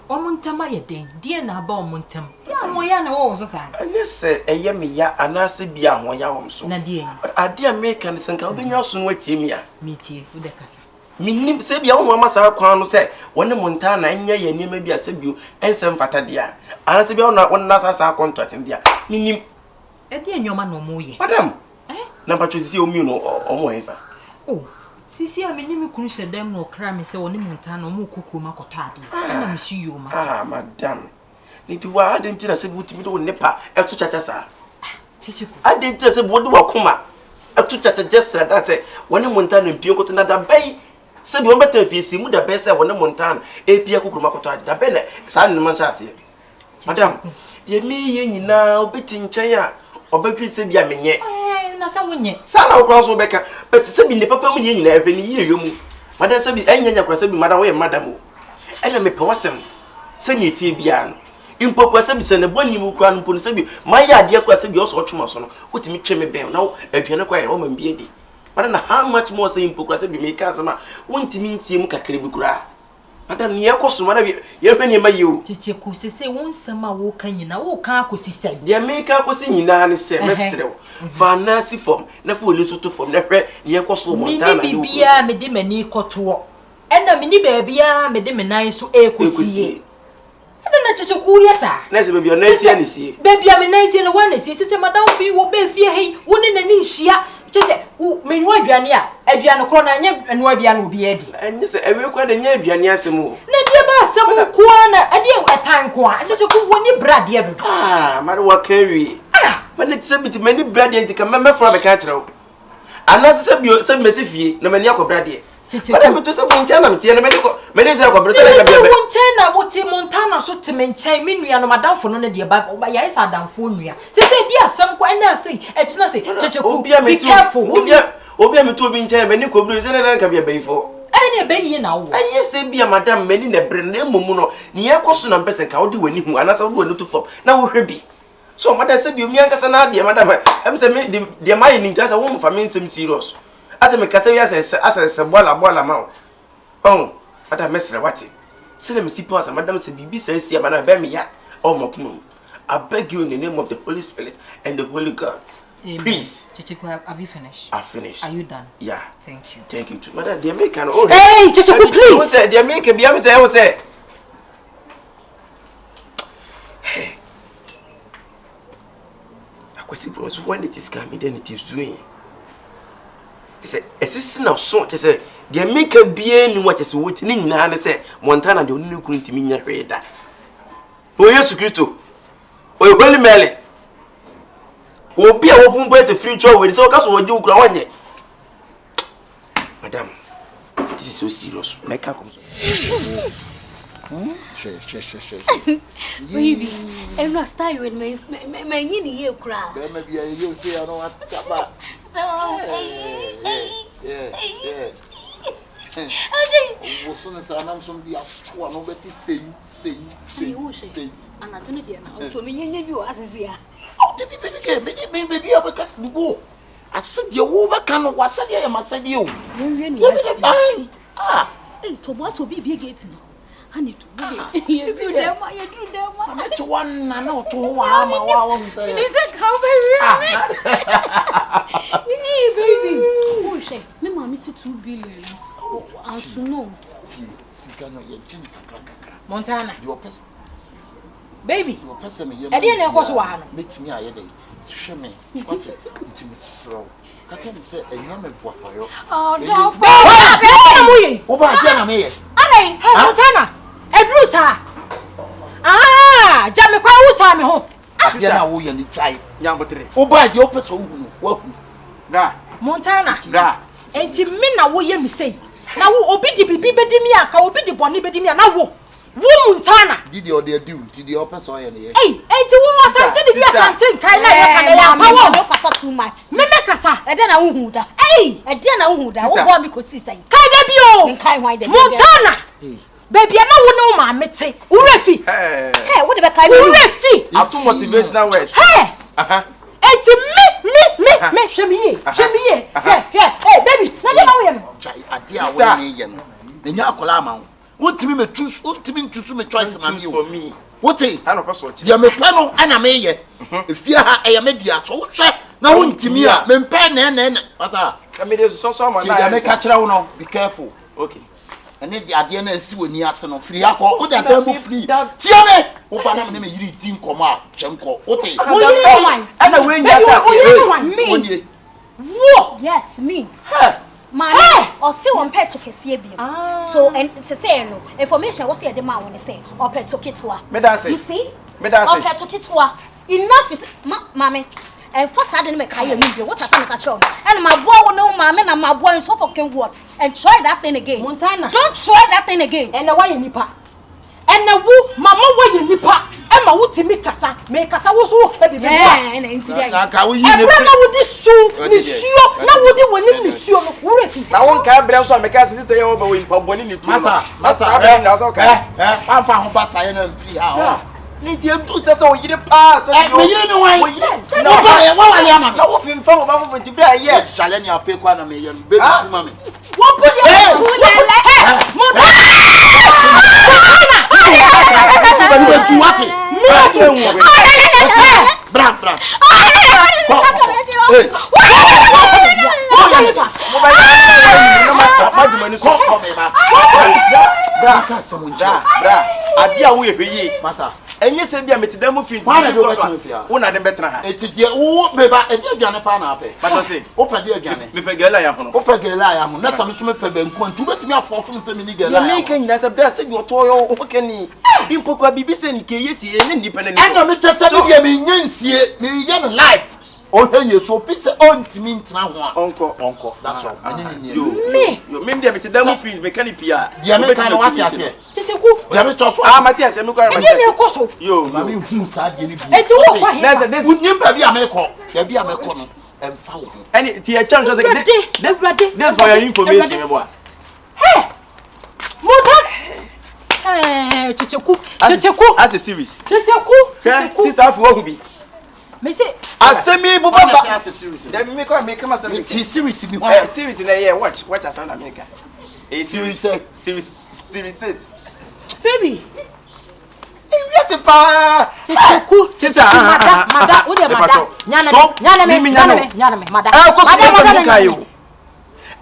o montama ye den die na ba o montem ya mo ya na wo so sa ene se eye me ya anase bia ho ya wo so na die ade America ne senka obenya so no atie a metie fu de kasa minnim se bia wo mama kwan no se woni Montana anya ye niema bia se bio ensem fata dia anase bia wona sasa contract dia minnim e de enyoma no mo ye madam na pacho sisi o mi no o mo efa sisi a minnim kunu hyedam no kra me se woni Montana o mo kokuru makota ade na me shi yo mate madam niti wa ade ntira se butimi do nipa eto chacha sa chichiku ade ntira se bodi wakoma eto chacha jesra that say woni Montana mpie koto na da bai se bi o beta fiesi mu da be se woni Montana e pia kokuru makota ade da be na sa ne man sha se Madam, ye me ye nyina obeti nkyɛn a obetwe se bia menye. Na sa wonye. Sa na okra so beka, but se bi ne papa mu ne nyina ehwe ne ye yemu. Madam se bi enya kra se bi madam we madam o. Ele me pe wasem. Se ne tie bia no. Impo kwa se bi se ne boni mu kra no po se bi maya ade kra se bi o so twoma so no. Wotimi twe me ben na aduane kwa ye o man bi edi. Madam na how much more say impo kra se bi me ka asema wontimi ntie mu kakra bi kra. Madam ni ekoso madam ye hwe ne ma yi o. KYEKYEKU se wonsema wo kan nyina wo kan akosi sai. De me ka akosi nyina ne se mesrew. Fa na si form na fa oni so to form na hwe ni ekoso Montana. Ni bibia me de mani koto. Ena me ni baabia me de me nan so ekosie. Na KYEKYEKU yesa. Na se baabia na sie ne sie. Baabia me nan sie no wa na sie se madam fi wo be fie hei wo ne nani nhia. Chese menyu aduane a aduane kro na nya anu abia no obi edi. Enye se ewe kwa de nya aduane asemo. Na die ba asem ko na ade etan ko a KYEKYEKU woni brade dodo. Mari wa kanwi. Mani tse biti mani brade ntika me fra be ka kire. Ana se bio se mesi fie na mani akọ brade. KYEKYEKU me to se moncha na mtie na mani se akọ brade se ka bia. Moncha na wote Montana so te mencha me nua no madamfo no de ba ya isa adamfo nua. Se di asem ko ena se e kina se KYEKYEKU be careful. Obi me to obi ncha mani ko bru se na ka bia beifo. Ene be yi na wo. Anye se bia madam mani na bre na emomu no ne yekoso na mpese ka wo de wani hu ana sa wo wani to fom na wo hwe bi. So madam se bi omi ankasa na de madam em se me de mai ni ntia se wo mfa me nsem serious. Ate me kasa wi asese bola ma. Oh, madam mesre wate. Se na me sipo asa madam se bibi se sia ma na be me ya. Oh mokuno. I beg you in the name of the Holy Spirit and the Holy God. Amen. Please. KYEKYEKU, have you finished? I've finished. Are you done? Yeah. Thank you. Thank you too. Madam, they make an old. Hey, KYEKYEKU, please. What's that? They make a biam say what's that? Hey. Akwasi bros when it is coming then it is doing. They say esi na so they say they make a bien what is what ni nyina na say Montana de onu kunu ntimi nya hwe da. O Yesu Kristo. O Holy Mary. Obi a wopun boy the future we say o ka so oji ukura wonye. Madam, this is so serious. Make her come. She. Baby, I'm not style with my yini ukura. Then maybe you say I don't want to taba. So, Yeah. Wo so na sa nam som di atwa no beti sei. Ana to ne dia na so me nyanya bi o asisi a. Oh, the baby abakas ni bo. Asɛ de wo bɛka no wasɛ de ma sɛ de o. To boss obi bi gate no. Hani to bi. You do them, Na to one na na to wa ma wa say. You say how baby. Baby. Oh she, me mama see 2 billion. Anso no. Sika no ye jini kakra. Montana. Your person. Baby. Your person me ye. E dey na ekoso wa no. Meet me aye dey. Hwe me. What intimi srow. Kata me say enya me boafayo. Oh no. Baby. Oba dia na me ye. Hey, Montana. Edru sa. Ja me kwa wo sa me ho. Dia na wo ye ni chai. Nyambotre. Oba dia opeso hu wa hu. Bra. Montana. Bra. Enti me na wo ye mi sei. Na wo obi di bibi bedi mi aka obi di boni bedi mi na wo. Wo Montana. Did you dey do? Did you opeso ye ne? Hey, enti wo asante di bi asante kai na ye kana ya fa wo. No kasa too much. Me kasa. E dey na wo hu da. Hey, e dey na wo hu da. Wo bo mi ko si sai. Kai da bi o. Me kai why dey. Montana. Baby, na wo no ma mete. Wo refi. Hey, wo de be kai me. Wo refi. Atu motivational words. Hey. Enti me hwemiye. Hey, baby, na dey na wo ye no. Chai ade a wo ne ye no. Nya akola ama wo. Wontimi me choose, wontimi choose me choice ma me for me. Wote? I no person. Ya me pe no ana me ye. Efia ha e ya me dia so wo hwe na wontimi a me mpe na. Asa. Me dey so ma na. Ya me ka kira wo no, be careful. Okay. Ene di ade na asi woni ase no free akọ o da tan mu free tie me o ba na me yiri di nkomo a chenko wote ana we nya sase me wo yes me man o se won pet to kese bi so and say no information what say the man won say o pet to kitwa you see me da say o pet to kitwa enough is mama and first I didn't make higher media. What I say, and my boy will know mamma and my boy so fucking what? And try that thing again. Montana. Don't try that thing again. And the way you nipa. And the woo, mamma, why you nipa? And my ma wuti mi kasa wo so wo ka bi na nti dai na ka wo yi ne na wodi su ni suo na wodi woni ni suo no wo refi na won ka bra so make sister ye wo ba we mpa boni ni tu masa na so ka fa ho ba saye na mfiri ha ni tie tu se so yire pa se yo me yire ni wan wo yire na wo wale ama na wo fin fa wo ba wo ti bra ye shale ni ape kwa na me ye be tuma me wo pu ye mo da tu wati bra ade a wo ye hweyi masa enye se bia metedam fin wo na de betra ha etidie wo beba edi aduane pa na ape bato se wo pade aduane me pe gela ya hono wo pe gela ya ho na same so me pe benku ntu betimi afo so se me ni gela ya me kan nyina se bra se bi oto yo wo kani impokwa bibi se nke yesi ene nipa na ni eno me chese bi dia me nyansie me ye no life o he yeso pise on timi ntina ho a onko that's all yo me dia metedam fin me kan pia dia me kan wati ase checheku dia me choso Matias me kwa Matias me koso yo ma me hu sa die ni bi eti wo kwa he na se this unyim ba bi ameko ya bi ameko no emfa wo any tie chance so this for your information me boy hey modan checheku as a series checheku sister afu wo bi me say asemi bu baba as a series dem me kwa me kama say ti series bi ho series na yeah watch as on America a series baby yes pa checheku mada wo de mada nyana me mada kayo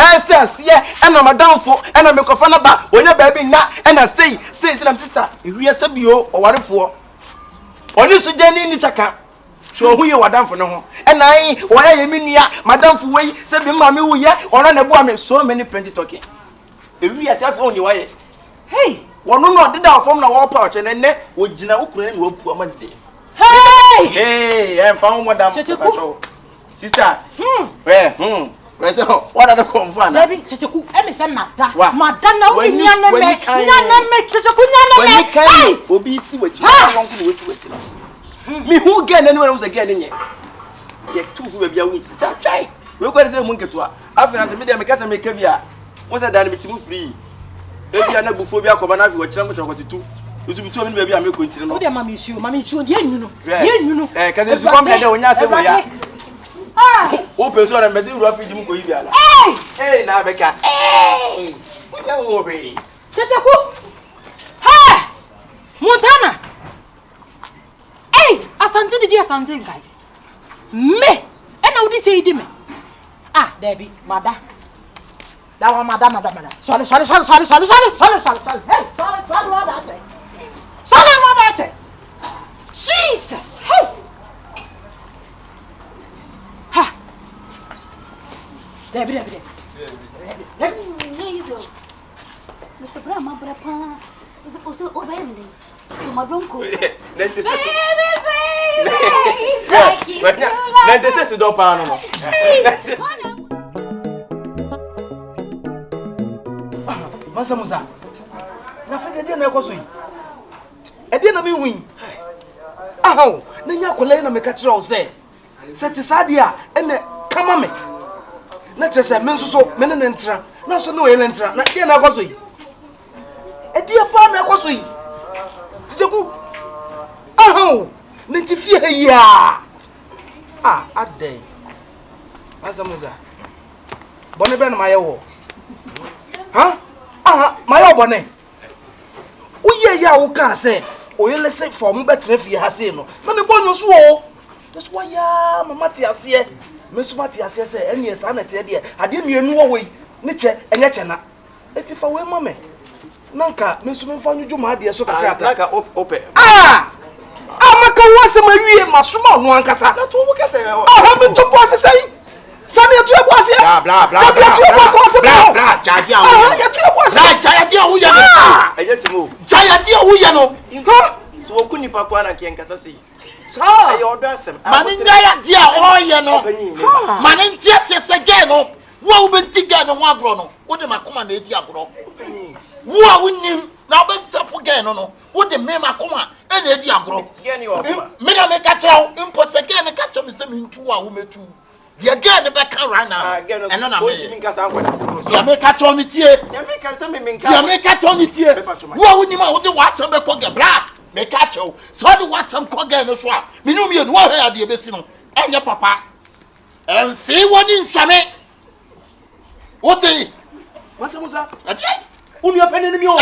SSye ena madamfo ena me kofa na ba onya baabi na ena sei na sister ehwie sabio owarefo oni so jani ni twaka so hu ye wadamfo ne ho ena yi wona ye menua madamfo wei se bi ma me wuye ona na bua me so many plenty talking ehwie asafo oni waye hey wono no deda ofom na wo pa oche ne wo gina ukura ni wo pu amanze hey em fa mo madam sister Prese what are the confront? Baby, checheku, emi se mada na wo nyane me checheku nyane me. Hey, obi si wechi, won ku we si wechi. Me who get anywhere was again nye. Ye two fu bia win sister try. We go say mu nketo a. Afina se me dem kasa me ka bia. Won say dan me timu free. E bia na bufo bia koba na afi wo kira mo chokotitu. Usu bitu omi bia me ko ntire no. Wo de mama isuo de enu no. Kaze su kom de onya se wo ya. O peso na mbezi ru afi dimu ko yi biala. Hey na beka. Hey. Onya wo be. Checheku. Ha! Montana. Hey, asante didi asante ngai. Me. Ena udi se idi me. Ah, Debbie, mada. Da wa mada. Swale. Hey, swale mada. Jesus. Hey. Ha. Debbie. Mr. Brahma Brapa. O bende. To my bronco. Nende do pa no. Masa musa. Na fe de na ekoso yi. E de na me hu. Aho, na nya kolai na me ka kire o se. Se ti sade a ene kama me. Na kire se me nsoso me ne ntra. Na so ne o ye ntra. Na de na ekoso yi. E de pa na ekoso yi. Tijeku. Aho, nti fie ya. Ah, adai. Masa musa. Bone be na maye wo. Ha? Aha, maye bone. Uye ya wo ka se, oyele se form betre fie ha se no. Na me bonyo so o. That's why ya mama ti ase. Me so mati ase se ene sa na te de. Ade mienu wo we. Ne che enye che na. Eti fa we mame. Nanka me so me fa nwuju ma de so kakra. Nanka ope. Ah! Amaka wase ma wie masoma no ankasa. Na to wo kase. Ah, me to bo asesai. Sani ya tuye boase. Bla. Jaji awu. Ya tuye boase. Na jaji awu ya no. Ejetimo. Jaji awu ya no. Ha? So wo kuni pa kwa na kienkasa sei. Sa. Ayo odo asem. Mani jaji awu ya no. Mani ntia sese ge no. Wo wo benti ge no ho agro no. Wo de makoma na edi agro. Wo a wonnim Now be step again no. What the me makoma e na edi agro. Me na me ka chaw impose again ka chaw me say me ntu a wo metu. The again be kan right now. And no na me. Ya me ka chaw ni tie. Ya me ka chaw ni tie. Wo ni ma wo de wasam be ko ge black. Me ka chaw. So the wasam ko ge no so a. Me no me no wo ha de be si no. Enye papa. En fi woni nsame. What is? What's Musa? Unu ya penny mi o.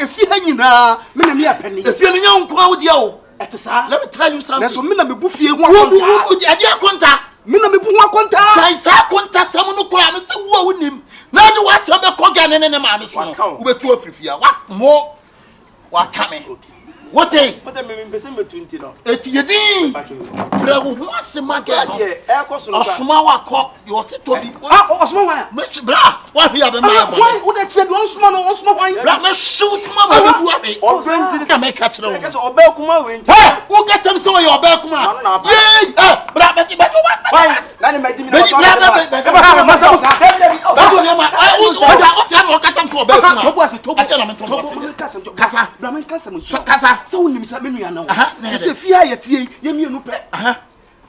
If you hang na, me na me a penny. If you no nkwa wo dia o. Etesa. Let me tell you something. So me na me bu fie ho akonta. Wo dia akonta. Me na me bu ho akonta. Sai sa akonta sam no kwa me se wo wonim. Na de wasam be ko ga ne ma me so no. Wo betu afifia. Wa mo. Wa ka me. What is? What I mean, be 20 no. Eti yedin. Bra wo ho asema ga no. Osuma wa ko. You sit to be. Osuma wa. Me bra. Wa hia be ma. Why would that said one small no small why? Bra me show small ba be bu abi. O 20 ka me catch no. Ka so oba kuma we. Hey, wo get am so your oba kuma. Yey, bra be ba jo ba. Why? Na ni me di mi. Bra be masa musa. Ba jo ne ma. O ti am o catch am so oba kuma. Tobo ase tobo. Ate na me tobo. Kasa. Bra me kasa mo. Kasa. So nim sa me nua na wo. Se fia ye tie ye mienu pe.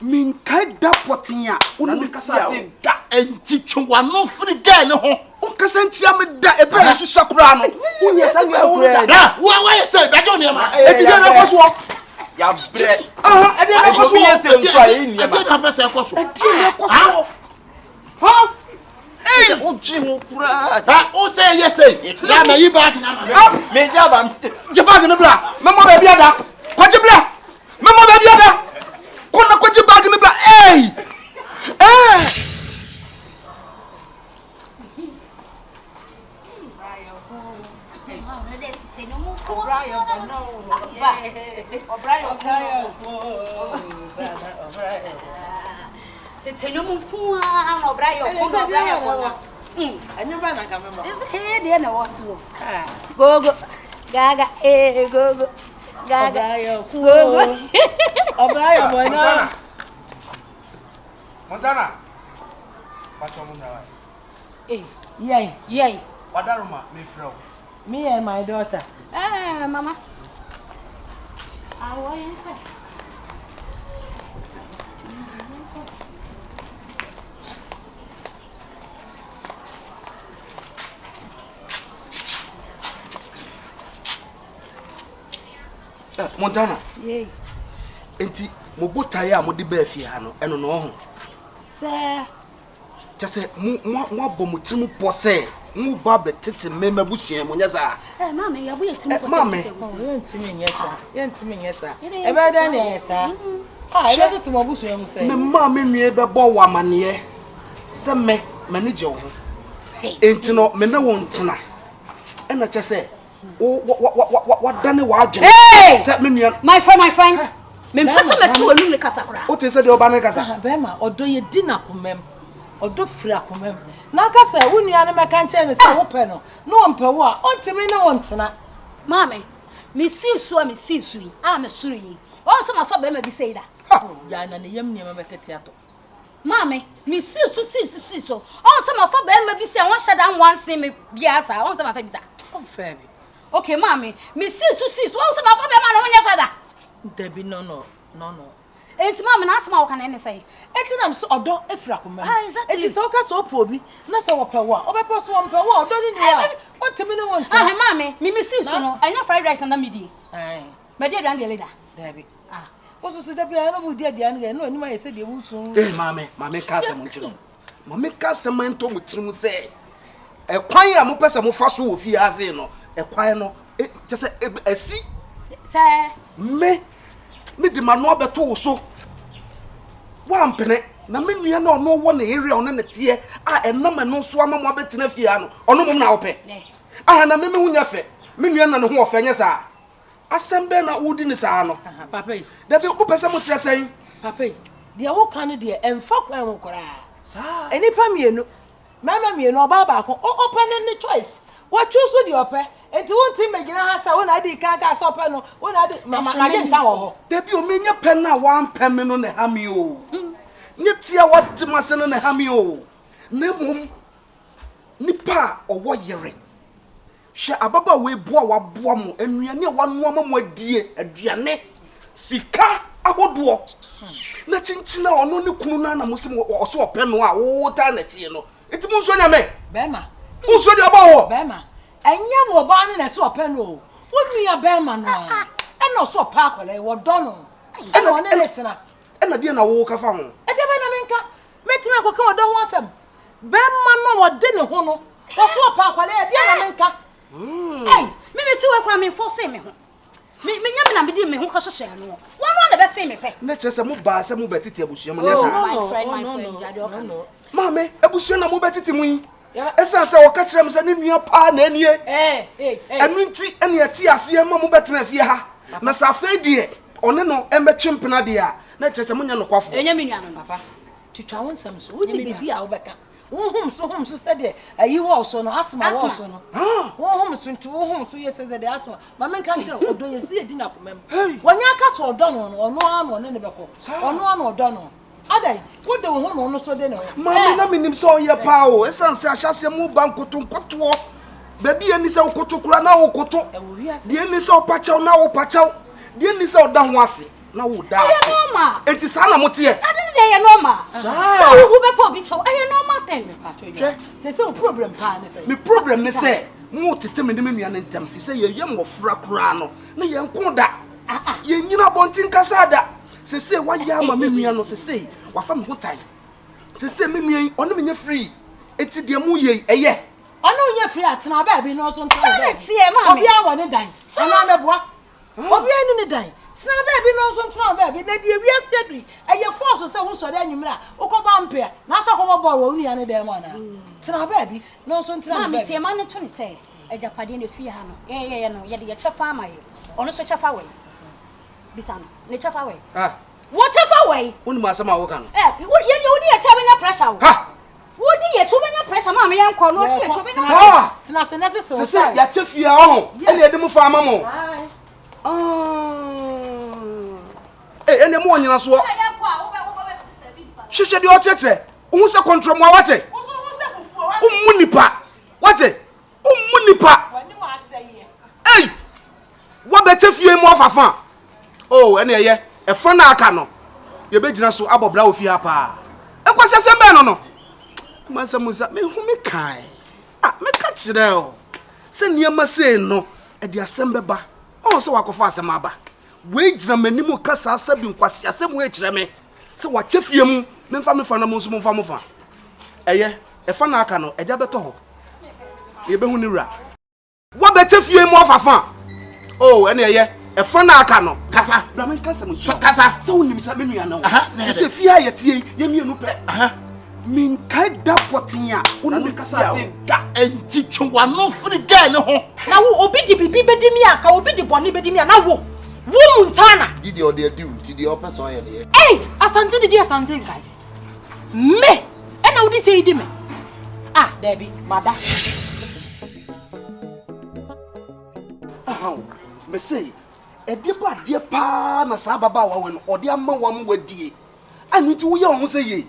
Min kai da potia. Unu kasa se da enti twwa no free girl ho. O kasa ntia me da e bra yesu sakura no. Unye sa me da. Da, wa ye say ba jo ne ma. Eti je na koso. Ya bre. E de na koso. Ye say ntwa ye ni ma. E de na pese koso. E de na koso. Ha? Hey, o ji ho kura. Ha, o say yes say. Ya ma yi bag na ma. Me ja ba. Je bag no bra. Memo ba bia da. Kwaje bra. Memo ba bia da. Kona kwaje bag no bra. Hey! Go go gaga go go gaga go go Obraya boy Montana. Pacho mo na. Yay. Wadaruma me frau. Me and my daughter. Mama. Montana. Yay. Enti mo botaye a mo de ba fie ha no eno no ho. Sir. Chese mo abomutimu po se mo ba betete mema busua mo nyaza. Mama, ya bo yetimu po. Mama. Yentimi nyesa. E be da na nyesa. E be tete mo busua mu se. Me ma me nue be bo wa mane se me manage wo. Enti no me na wo ntena. E na chese wa dane wa adwe. Se me nua. My friend. Me pesa me tu olu ne kasa kura. O te se de oba ne kasa. Be ma odo ye di na komem. Odo firi akomem. Na kasa wo nua ne meka nche ne se wo pe no. No mpe wo a ontimi na wo ntena. Mama, me see so me see so yi. Me suru yi. O so ma fa be ma bi sei da. Ya na ne yam ne ma betete ato. Mama, me see so. O so ma fa be ma bi sei won shada wan se me bia sa. O so ma fa bi da. O fa bi. Okay, mama, me see so. O so ma fa be ma no nya fa da. Debi no. Enti mama na asema wo kan ene sei. Enti nam so odo efira komem. Exactly. Enti so ka so opo bi na se wo pe wo. Obepo so wo mpe wo odo ni ya. Ontimi ne won ntena. Mama, me see so no. Anya fried rice na medie. Me dey dan dey leader. Debi. Oso so debi na bu dia dia na oni ma yese de bu so. Mama ka se mo nchiro. Mama ka se man to mo tirim se. E kwan ya mo pese mo fa so wo fi aze no. E kwan no chese esi. Sir. Me di manu abeto wo so. Wa mpene na me nua na ono wo na area ono na tie enam no so ama mo abetena fie ano ono mom na wo pe na me hunya fe me nua na ne ho ofenye sa asembe na wudi ni sa no papa da be wo pese mo tire papa dia wo kan dia emfa kwan wo kora sa enipa mienu mama mienu oba ba ko open any choice what choose the open enti won ti megina ha sa wona di kan ka so open no wona di mama ka dey nsa wo ho da bi o menya pen na wan pen me no ne ha mi o nyetia wati masene ne ha mi o ne mum nipa owo yere She ababa we boa wa boa mo enuane wa noa mo adie aduane sika ahodo na chinchina ono ne kunu na mo sim oso ope no a wo ta na chie no enti mo nso nya me be ma nso de oba ho be ma enya wo ba ne na so ope no wo nua be ma no a e no so pa akola e wo do no e no ne letena e na de na wo ka fa ho e de be na menka metima akoka wo do ho asem be ma no wo de ne ho no wo so pa akola e de na menka hey me ti we kwa me force me ho me nya me na me di me ho ko hwehwe no wo na be se me pe na che se mo ba se mo betiti abusuo mo nyesa my friend jadi oka mame abusuo na mo betiti mu yi esa se wo ka kire me se ne nua pa na anie anu nti ene ati ase ma mo betena fie ha na sa fa die one no emechempena de a na che se mo nya no kwafo enya me nua no papa titwa won sam so wo di bibi a wo beka hum so said there ayi wo so no asma wo so no hum so ntu hum so yes said there asma ma men kan kire odo ye si edi na komam wonya aka so odo no ono ano ne beko ono ano odo no adai wo de wo no so de no ma na minim so ye pa o esanse ahyase mu bankoto nkoto ba bi ani se okoto kura na okoto de ani se opachaw na opachaw de ani se oda ho ase na wo da ase enti sa na mote ye ade de ye normal so wo be po bi chow aye normal thing me pa chow say o problem pa ne say me problem ne say mo tete me de me nua ne ntam fi say ye mo fura kura no na ye nko da ye nyina bontin kasa da say wa ya ma me nua no say wa fa me ho tai say me nua ono me nya free eti de mu ye eye ono nya free atena ba bi no so ntan ba obi a wo ne dan ana na boa obi a ni ne dan sina baby no so tro baby na die wiase adui eye force se wo so da nyimra ukoba mpe na sa ko bo wo unu ya ne dem ana sina baby no so ntina baby ma tie ma ne to ne se ejapade ne fie ha no ye no ye de ye chefa ama ye ono so chefa we bisana ne chefa we wo chefa we unu ma sama wo kan ye odi ye chefa nya pressure wo wo di ye to nya pressure ma me yan ko no ti ye to nya tina se ne se ya chefia ho ene ede mu fa ama mo ene mo nyina so hwehwe de o cheche wo se control mo wate ummu nipa wate ummu nipa wo be chefie mo afafa ene ye e fa na aka no ye be gina so abobra ofi ha pa e kwase se me no mansa musa me hu me kai me ka kire o se niam se no e de asem beba so wakofa asem aba we gina manimu kasa asabi nkwasi asem we kire me se wa chefie mu memfa me fa na mo nso mo fa eye e fa na aka no eja beto ho ye be hu ni wura wo be chefie mu afafa ene eye e fa na aka no kasa bra men kasa mo so kasa se wo nimisa me nua na se fie aye tie ye mienu pe min kai da potia unu me kasa se da enti twa no free girl ho na wo obi di bibi bedimi aka obi di boni bedimi na wo muntana didi o de diu didi o person ye ne asante didi asante nkai me ena odi se idi me Debbie mada me say e de ba de pa na sa baba wa we no odi amma wa mu wadie ani ti wo ye ho se ye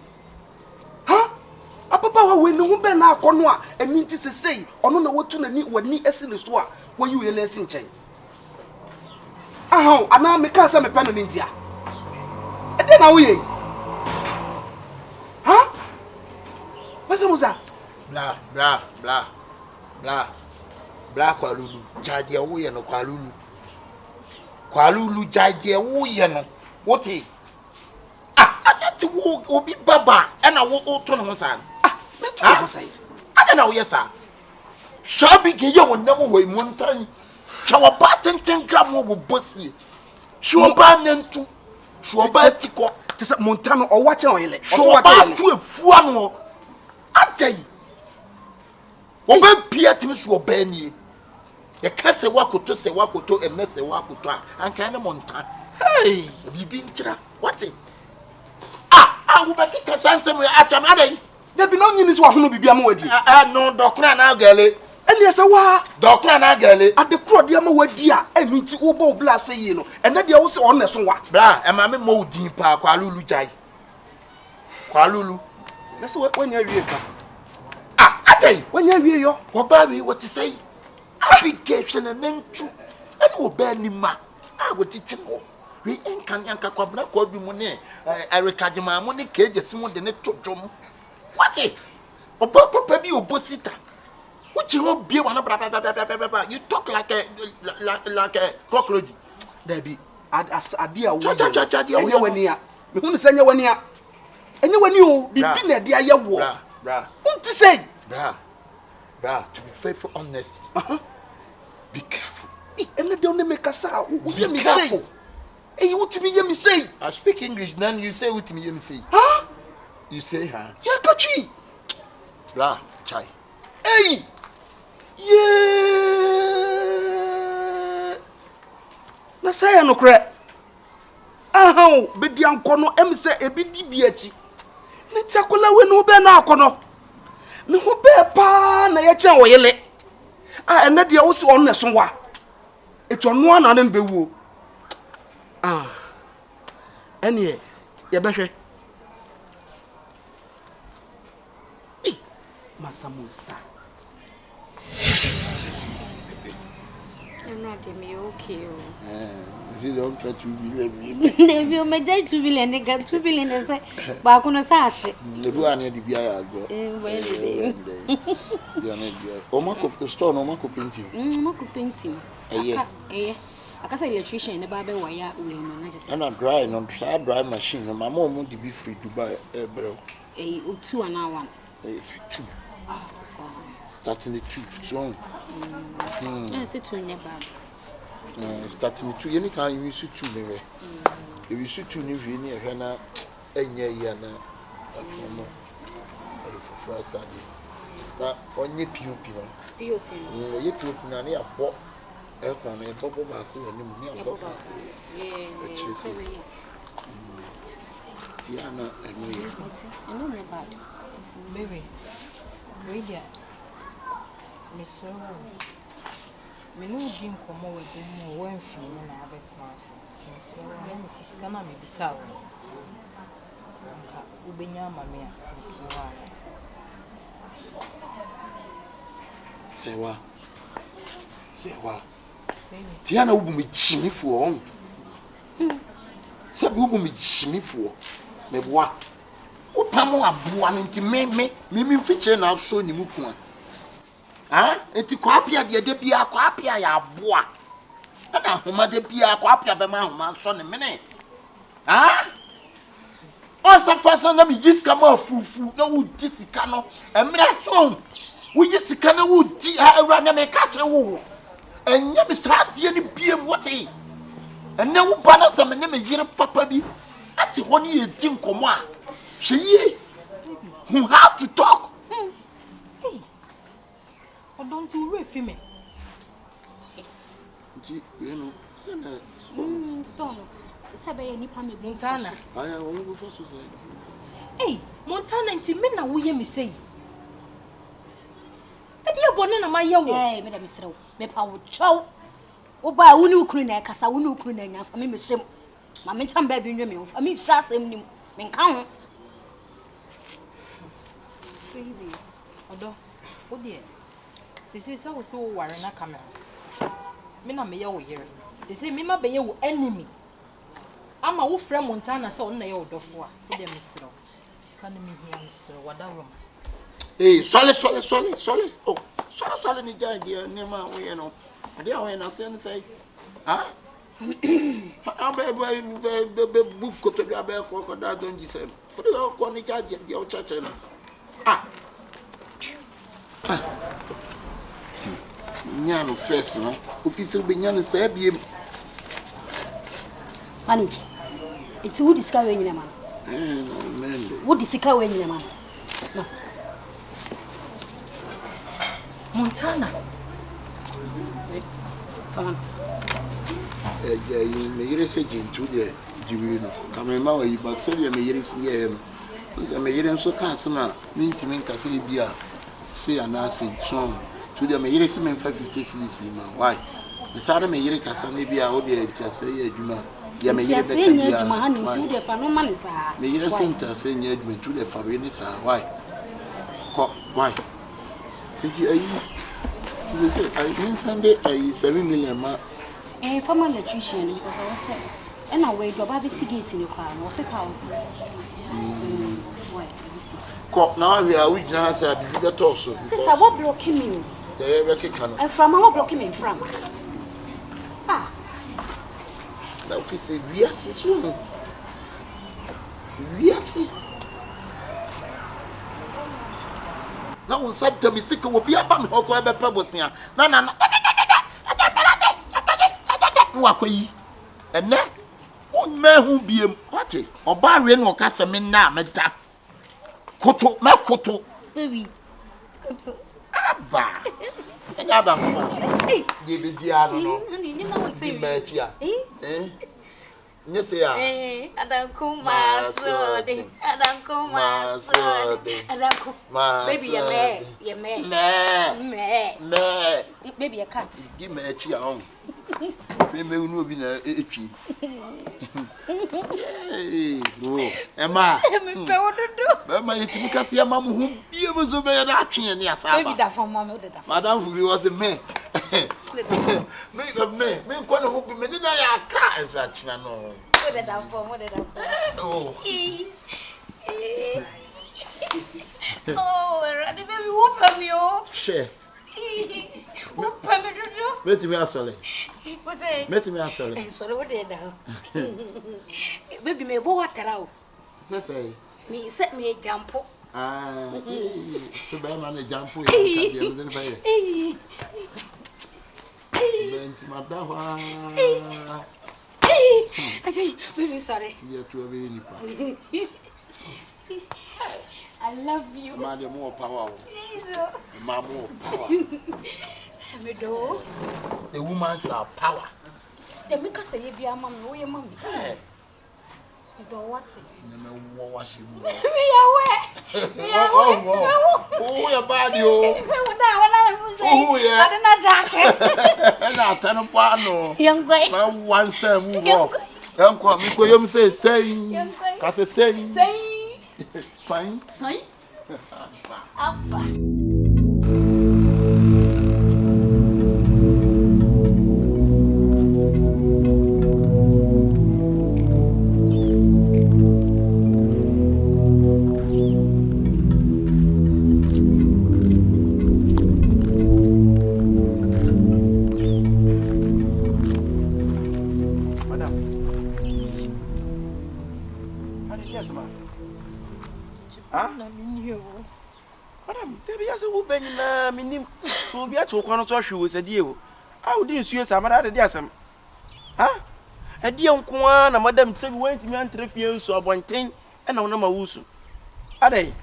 ababa wa we no ho be na akono a ani ti se sei ono na wotu na ni wani esi ne so a wo yi we na esi nchen ana me ka se me pe no ni ntia e de na wo ye wasa muza bla kwa lulu jaje wo ye no kwa lulu jaje wo ye no wote ati wo obi baba e na wo to no san me to go sai ada na wo ye sa shabi ke ye won na wo we montan shawa patenten gram wo bosie shoba nantu shoba tiko tese montan o wache o yele shoba tu efu anu adai wo be pia timi so oba ni ye kase wakoto se wakoto emese wakoto anka na montan bibi ntira wate wo be kika sansem acham adai da bi no nyini so ahono bibia ma wadi no dokura na gale ene ese wa dokura na gale ade kro de ma wadi a enu nti wo bo bla se yi no ene de wo se on na so wa bla e ma me mo din pa kwa lulu jai kwa lulu na se wanya wie ka adai wanya wie yo wo ba wi what say application and then two and will bear nima. I would teach him. We ain't can yanka kwabna kwa bi mu ne Erica Jama mu ne keje simu de ne todom. What it? Oba papa bi obosita. What you won't be one bra. You talk like a cockroach. There be adia wo. Enye wani a. Me hunu senya wani a. Enye wani o bibi na dia ye wo. Bra. Unti say. Bra, to be faithful, honest. Be careful. And they don't make us out. Be careful. Hey, you want me hear me say? I speak English, then you say what me hear me say. Huh? You say, huh? Yeah, Kachi. Bra, chai. Hey! Yeah! Na say no kre. Aha, be di anko no em say e bi di bi achi. Ne ti akola we no be na akono. Ne ho be pa na ye chen wo yele. Ah, ene de wo si on ne so wa. Eto no ana na be wuo. Ah. Ene ye be hwe. Masamusa. I'm not okay. You don't try to believe me. If you make 2 billion, they got 2 billion. They say, but I'm gonna say, the boy need to be a girl. Omako store, Omako painting. Omako painting. Yeah. I can electrician in the Bible wire. I'm not dry, not dry machine. My mom won't be free to buy a bro. 2 an hour. It's 2. Starting at 2. So, it's 2 never. Starting at 2. You can't use 2 never. If you shoot 2 new vein, Hannah, and Yana, for first Sunday. But on your pupil, you pupil, and you bought a bubble back and you bought Diana and me. I know my bad. Baby, read it. Miss me no dream come over with me when film and I have it mass. So let me see scanner me beside. Ubenya mamia, Miss Say what? Diana will be chimney for. Said will be chimney for. Me what? Upamo abuan into me feature now so ni mukuma. Ah, enti kwapia de bia kwapia ya aboa. Ana homa de bia kwapia be ma homa so ne mene. Ah? On sa façon na mi yiska ma fufu na wo di sika no. Emre so. Wo yisika na wo di awra na me ka kire wo. Enya bi sa de ni biem wote. Ena wo ba na sa me ne me yire papa bi. Ati honi ye di nkomo a. Hweye. Who have to talk? Don't you read me? You know, Stone. Sabe nipa me Montana. I want to go first. Hey, Montana nti me na wo ye me sei. E dia bone na ma ye wo. Eh, me da misrew. Me pa wo chow. Wo ba wo ni ukunu na kasa, wo ni ukunu na nya fa me hyem. Ma me ntam ba bi nwe me wo. Fa me hya asem nim. Me nka ho. Baby. Odo. O die. Sisi sa wo se wo ware na camera. Me na me ye wo yere. Sisi me ma be ye wo enemy. Ama wo frɛ Montana se wo na ye wo dofo a. Wo de misrew. Sika na me hia misrew. Wada rom. Hey, sorry. Oh, sorry ni ja dia nema wo ye no. Ade a wo ye na say. Ah? Abe book ko to bia be ko da don ji say. For you ko ni ja dia o chache no. Ah. Nyano first no. Officer be nyano say biem. Manage. It's who discover nyina man. No man. Who discover nyina man. No. Montana. Come on. You me yere say jintu de jiwi no. Kamema wa yi back say me yere si ye no. Me yere nso ka asema mintimi nka say bia say anase so to de me yere si me 550 cedis ma. Why? Bisara me yere kasa na bia o de tia say adwuma. Ya me yere beka bia. Me yere center say nya adwuma to de fa we ni sa. Why? Why? Did you You say I mean Sunday 7 million ma. Former electrician because I was saying, and I wait, Bobby Sigate in the car, was 1,000. Why? Now we are with Jansa, bigger torso. Sister, what blocking you? And from our blocking me from. Ah, now we say, yes, this one. Yes. Now on said to me, sick will be a bum or grab a pebbles here. No. Wakui. And now, one man who be a party or barren or Casamin now, Meta. Koto, Makoto. Baby. Abba. Another one. Give it the other. You know what's in Matia. Eh? Yes, Adam Kuma, so de Adam Kuma, so de Adam Kuma. Baby, you're mad. Baby, a cat. Give me a chia on. We may know be a tree. Emma, Emma, because your mamma who be able to be an action. Yes, baby, that for Mamma. Madame, who was a man. Make a man, make one who be many cars. That's no. What did I for? Oh, Randy, baby, whoop me, oh. Share. Whoop me, Let me ask you. What's it? Let me ask you. Sorry, what did I? Baby, me water out. Say, me set me a jump. Ah, so by man a jump. Baby, sorry. I love you. Man, more power. More power. The woman's power. The make us say, "Be a mom, no, your mommy." You don't want it. Never wash you. Oh, your body. Oh, yeah. I didn't jacket. And I turn a pano. Young boy. One sem walk. Young come, you say, Cause a saying, fine. So be at one of you was a deal. How did you see some other diasam? Ah, a dear Kwan, and Madame said, went to me and 3 years or 1 thing, and on my wusu. Are they?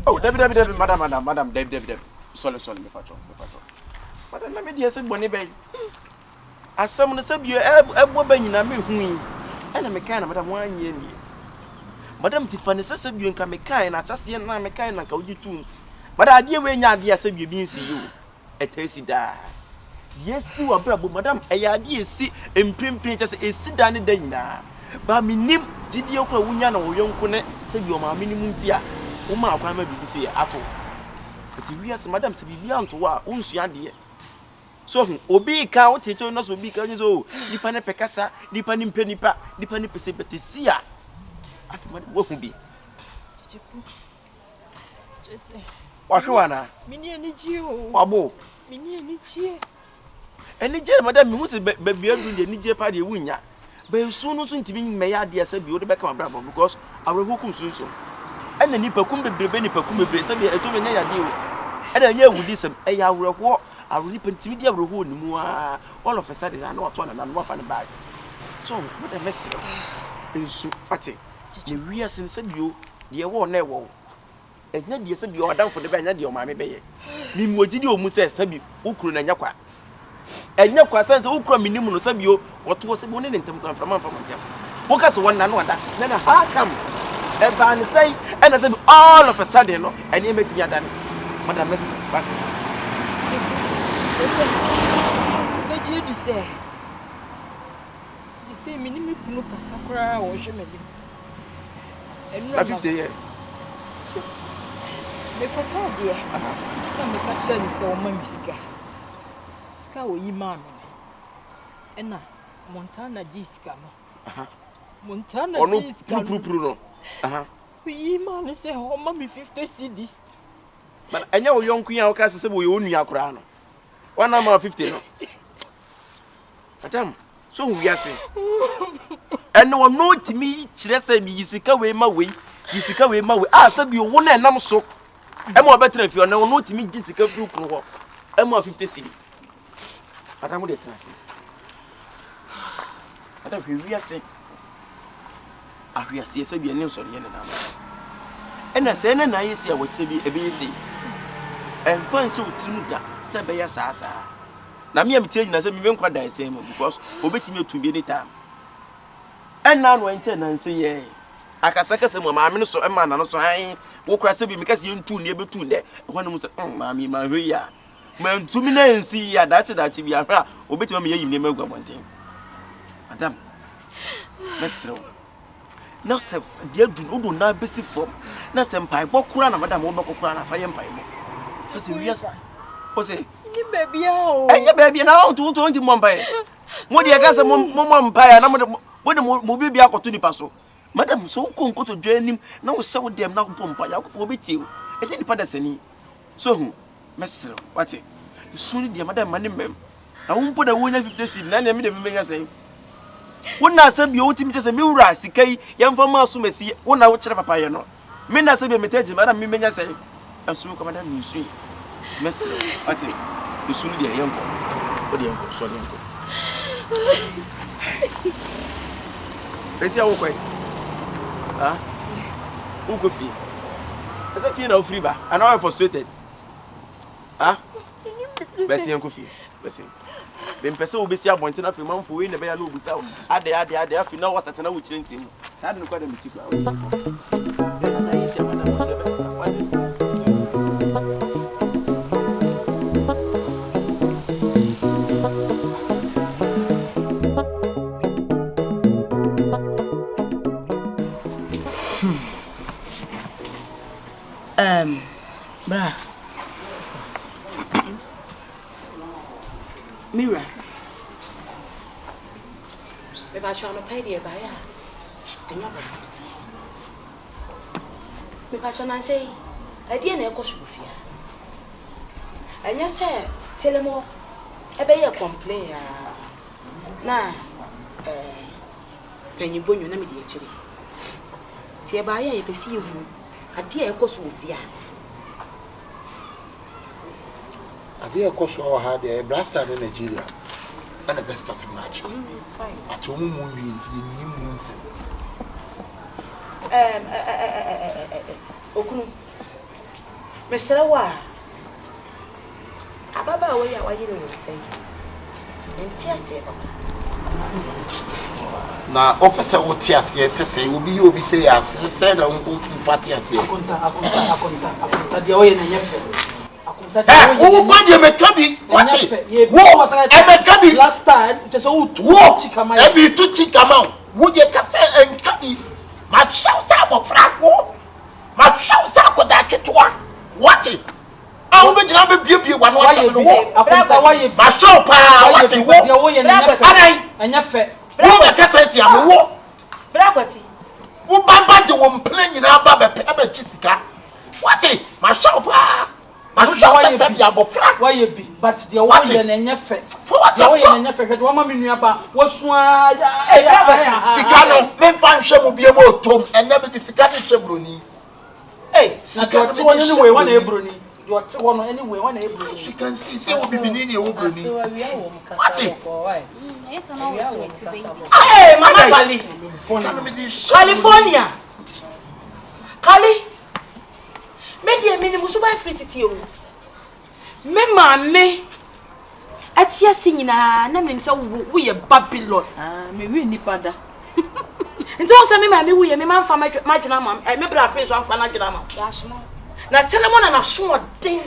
Oh, David, Madam, David. Sorry, me patron. But let me dear said, Bonnie Bay. As someone said, you have woman in a me. And I'm a kind of Madame 1 year. Madame Tiffany says you can make kind, I just see and I'm a kind like you too. But I dear when you said you didn't see you. A tasty da. Yes, you are bravo, Madame. I idea see and print just a sit down in the dinner. But me name Gidio Kawunian or young Connect said you are my minimum dear. Uma, I may be say at all. But you are Madame to be beyond to what, she dear. So, obey count, teacher, not so big as oh, Nipana Pecasa, Nipanim Penipa, Nipani Pesipatia. I think what will be. What you wanna? Mini Gio, Wabo, Mini Chia. And the jail, Madame, you must be beyond the Niger party winner. But soon to be may I dear said you the back of my brother because I will walk soon. And the Nipa Kumbe Beni Pacumbe, said I told me a deal. And I hear with this, a hour of war. I will leap into the room. All of a sudden, I know what one and I'm off and back. So, what a mess. In so party, the real sense of you, the war never. And then you said you are down for the banner, your mammy bay. Mimodio Musa Sabi, Ukun and Yakwa. And Yakwa sends Ukra minimum Sabio, what was a morning in Tom from them. Wokas one and one that, then a hard come. And Barney say, and I said, all of a sudden, and he makes me a done. Madame Messi, but. What did you say? You say, Minimum Sakura or Jimmy. Na 50 year. Me koto dia. Na me ka kire ni se o ma miska. Ska o yi ma me. Ena Montana Jiska no. Montana Jiska. Pru no. Yi ma me se o ma me 50 cedis. But anya wo yonku ya wo ka se wo ye onua akura no. Wana ma 50 no. Madam, so hu wiase. Eno no timi kire se bi yisika we ma we. Yisika we ma we. Ah, se bi wo na enam so. Ema obetra fi ono no timi gisika fru kro ho. Ema 50 cedi. Madam de transi. Madam we wiase. Ah wiase se bi ene nsori ye ne na. Ena se ne na yesi a wo kire bi ebe yesi. Enfan se utrim da se be ya saa. Na me am tie nyina se me nkwa dan se mo because obetimi otu bi anytime. Ena no ente na nse ye. Akasaka se mo maame no so ema na no so han wo kura se bi me kase ye ntu ne ebetu de. Ehwanu mo se maame ma hwe ya. Ma ntumi na ensi ya dache bi ahra obetimi me yeyim ne magwa bonten. Madam. Mesro. Na se de adu na besi form. Na se mpai bokura na madam wo bokura na fa ye mpai mo. So se wias. O se ni baby o. Enya baby na o tu nti mo mpai. Mo de ka se mo mpai na mo bibi akoto nipa so. Madam so ko nkoto dwanim na wo se wo dem na ko mpai akopɔ obetiw. E nipa da sani. So hu mesro wate. Suri de madam mane mem. Na wo mpo da wo nya 50 cedi na me de menya sei. Wo na se bi o timi che se me wura sikai yemfa ma so mesi wo na wo kire papa ye no. Me na se bi metaji madam me menya sei. Asu ko madam ni su. Mesro wate. Suri de yenko. O de yenko so yenko. Esi awo kwai. Ah? Uko fi. Esa fi na o free ba. And now I'm frustrated. Ah? Besi yenko fi. Besi. Bem pesa obesi abonte na fi manfo we na be ya no obusa o. Ade afi na wo start na wo kire nsem. Sa de no kwa da miti kwa. Na yesi amana mo se besa. Wate. Bra. Mira. Me ba trying to pay the ba ya. Enya ba. Me ba trying to say, I dey na ekɔ sufia. Enya say, telemo ebe ye complain ya. Na penyi bonyo na me di akire. Tie ba ya ye pesi ye hu. Ade ekɔ sufia. Ade ekɔ so ha de blaster in Nigeria. And the best start match. At home movie in months. Okunu. Mesra wa. Ababa we ya waye no say. Enti ase papa. Na opesa wo ti ase say obi say as say na unko ti fati ase. Akonta de oye na nyefe. Who got you mekabi? What is mekabi? Last time, just a wood. Every two chikama. Would you say and kabi? My shows up of Franco. My shows up with that kitwa. What is? I'll be jumping beauty one watch on the wall. My show power. What is what? And your fat. What a cassette on the wall. Braquasi. Who bad one playing in our Baba Pepper Jessica? What is my show power? Why you be? But the one and your fat. The way and your fat, one mammy was one. Sicano, men find shame will be a more tomb and never the Sicano Chebroni. Hey, Sicano, one anyway, one Ebroni. You are one anyway, one Ebroni. She can see, say, will be beginning your Obroni. What? Hey, Manali, California. Cali. Maybe a minimum so by free to you. Me mamma, at your singing, naming so we a Babylon. Maybe nipa. And also, me, mammy, we a man for my drama. I remember our face on for drama. Now tell them one and a short thing.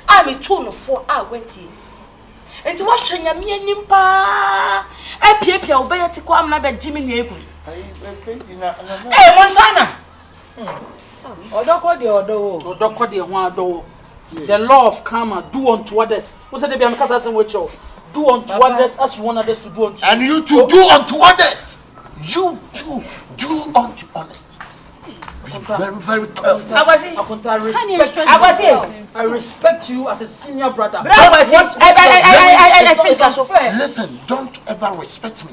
I'm a tone of 4 hours waiting. And to watch me and Nimpa. I peep your bear to come like Jimmy Neighbor. Hey, Montana. The law of karma, do unto others. Who said they be a cousin with you? Do unto others as you want others to do unto you. And you too do unto others. You too do unto others. Be very, very careful. I respect you as a senior brother. Listen, don't ever respect me.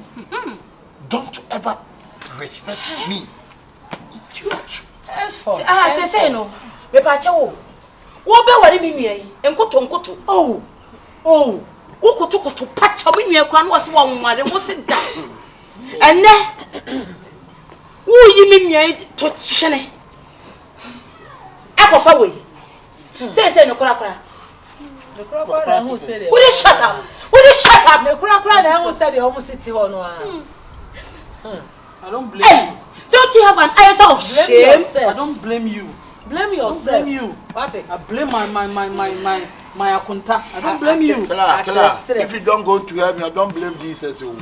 Don't ever respect me. Idiot. Say no. Me pa chewo. Wo be wari mi nua yi. Enkoto. Oh. Wo koto pa cha mi nua kwa no se wo nware wo se da. Ene. Wo yi mi nua yi to hwene. Akofa we. Say no kura. The crocodile na who said it. Would you shut up? The crocodile na who said it almost city ho no ah. I don't blame you. Don't you have an iota of shame? I don't blame you. Blame yourself. Blame you. What? I blame my akunta. I don't blame you. Kela, if you don't go to heaven, I don't blame Jesus. You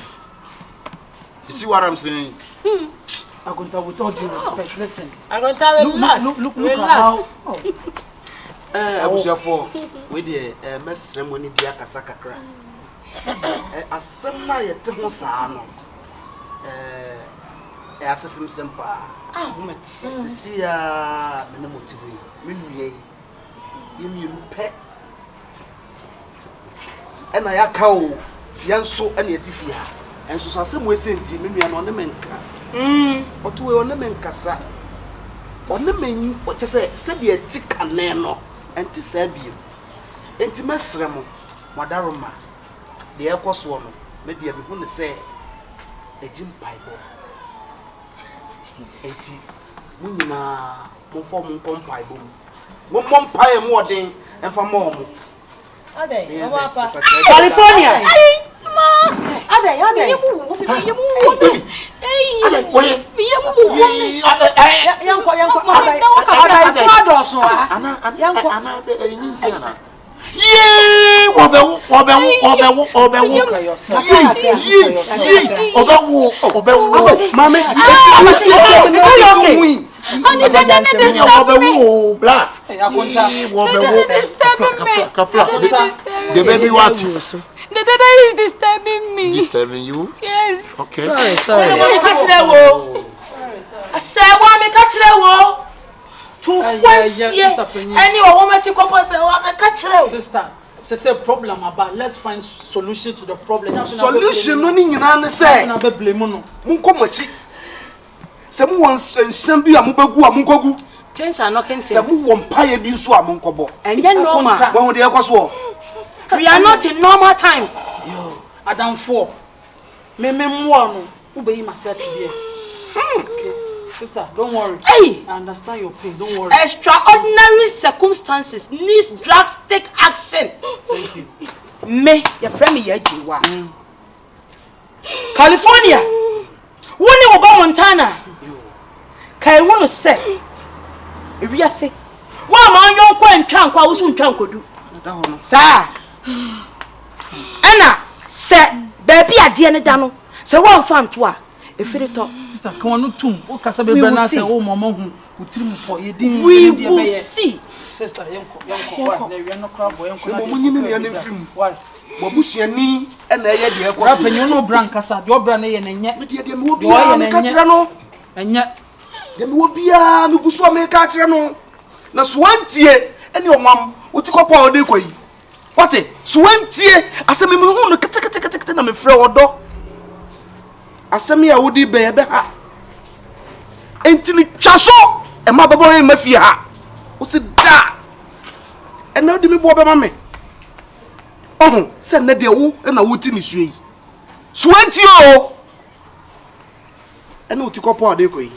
see what I'm saying? Akunta, with all due respect, listen. Akunta, relax. Look at how. Abusafo, we dey mess ceremony dia kasa kakra. Asem na ye te ho saa no. Asefim sempa. Sisi ya me motive. Me nwie. Yemi pe. Ena ya ka o. Yanso ena etifia. Enso asem we senti me nua no ne menka. Oto we one menkasa. One men o chese se de etika ne no. Enti sabio. Enti mesremo. Wadaroma. De ekoso no. Me de me hu ne se ejim paibo. Enti munina mo form pompai bom mo pompai mo odin enfa mo mo Ade papa California Ade Ade The baby what? The dada is disturbing me. Disturbing you? Yes. Okay. Sorry. I say wa me ka kire wo. To fancy any woman to compose wa me ka kire wo. Sister, it's a problem about let's find solution to the problem. Solution no ni nyina ne say. Na be blame no. Munko machi. Se mu won nsem bi amobegu amunkogu. Things are knocking sense. Se mu won paye bi nso amunkobo. Enye normal. Won de ekoso. We are not in normal times. Yo, Adam 4. Me no. Who be myself today? Okay. Sister, don't worry. Hey! I understand your pain. Don't worry. Extraordinary circumstances needs drastic action. Thank you. Me, your friend me Jiwa. California. Woni oba Montana. Kai wonu say. If you say, "Wa ma yon kwa ntwa nkwa wo so ntwa nkodu." Da ho no. Sa. Ana se baby ade ne da no. Se won fa nto a efiri to. Sister, kan wonu tum. O kasa be na say o mama hu. Utirim po ye din. We will see. Sister, yenko. Why? Na wi no kra bo yenko na. Mo nyimi me nfrim. Why? Bobusuani na eye de ekoso. Rapenyo no bran kasa. De obra na ye na nye. Me de me obi a me ka kire no. Enye. De me obi a me guso me ka kire no. Na so antie ene omam utikopo a ode koyi. What? So antie asemi me hu no kete na me frɛ odo. Asemi a wodi be ebe ha. Enti ni twaso e ma bebo e mafie ha. O se da. E na odi me bo be ma me. Oh, se na de wo e na wuti ni sue yi. So antie o. E na utikopo a ode koyi.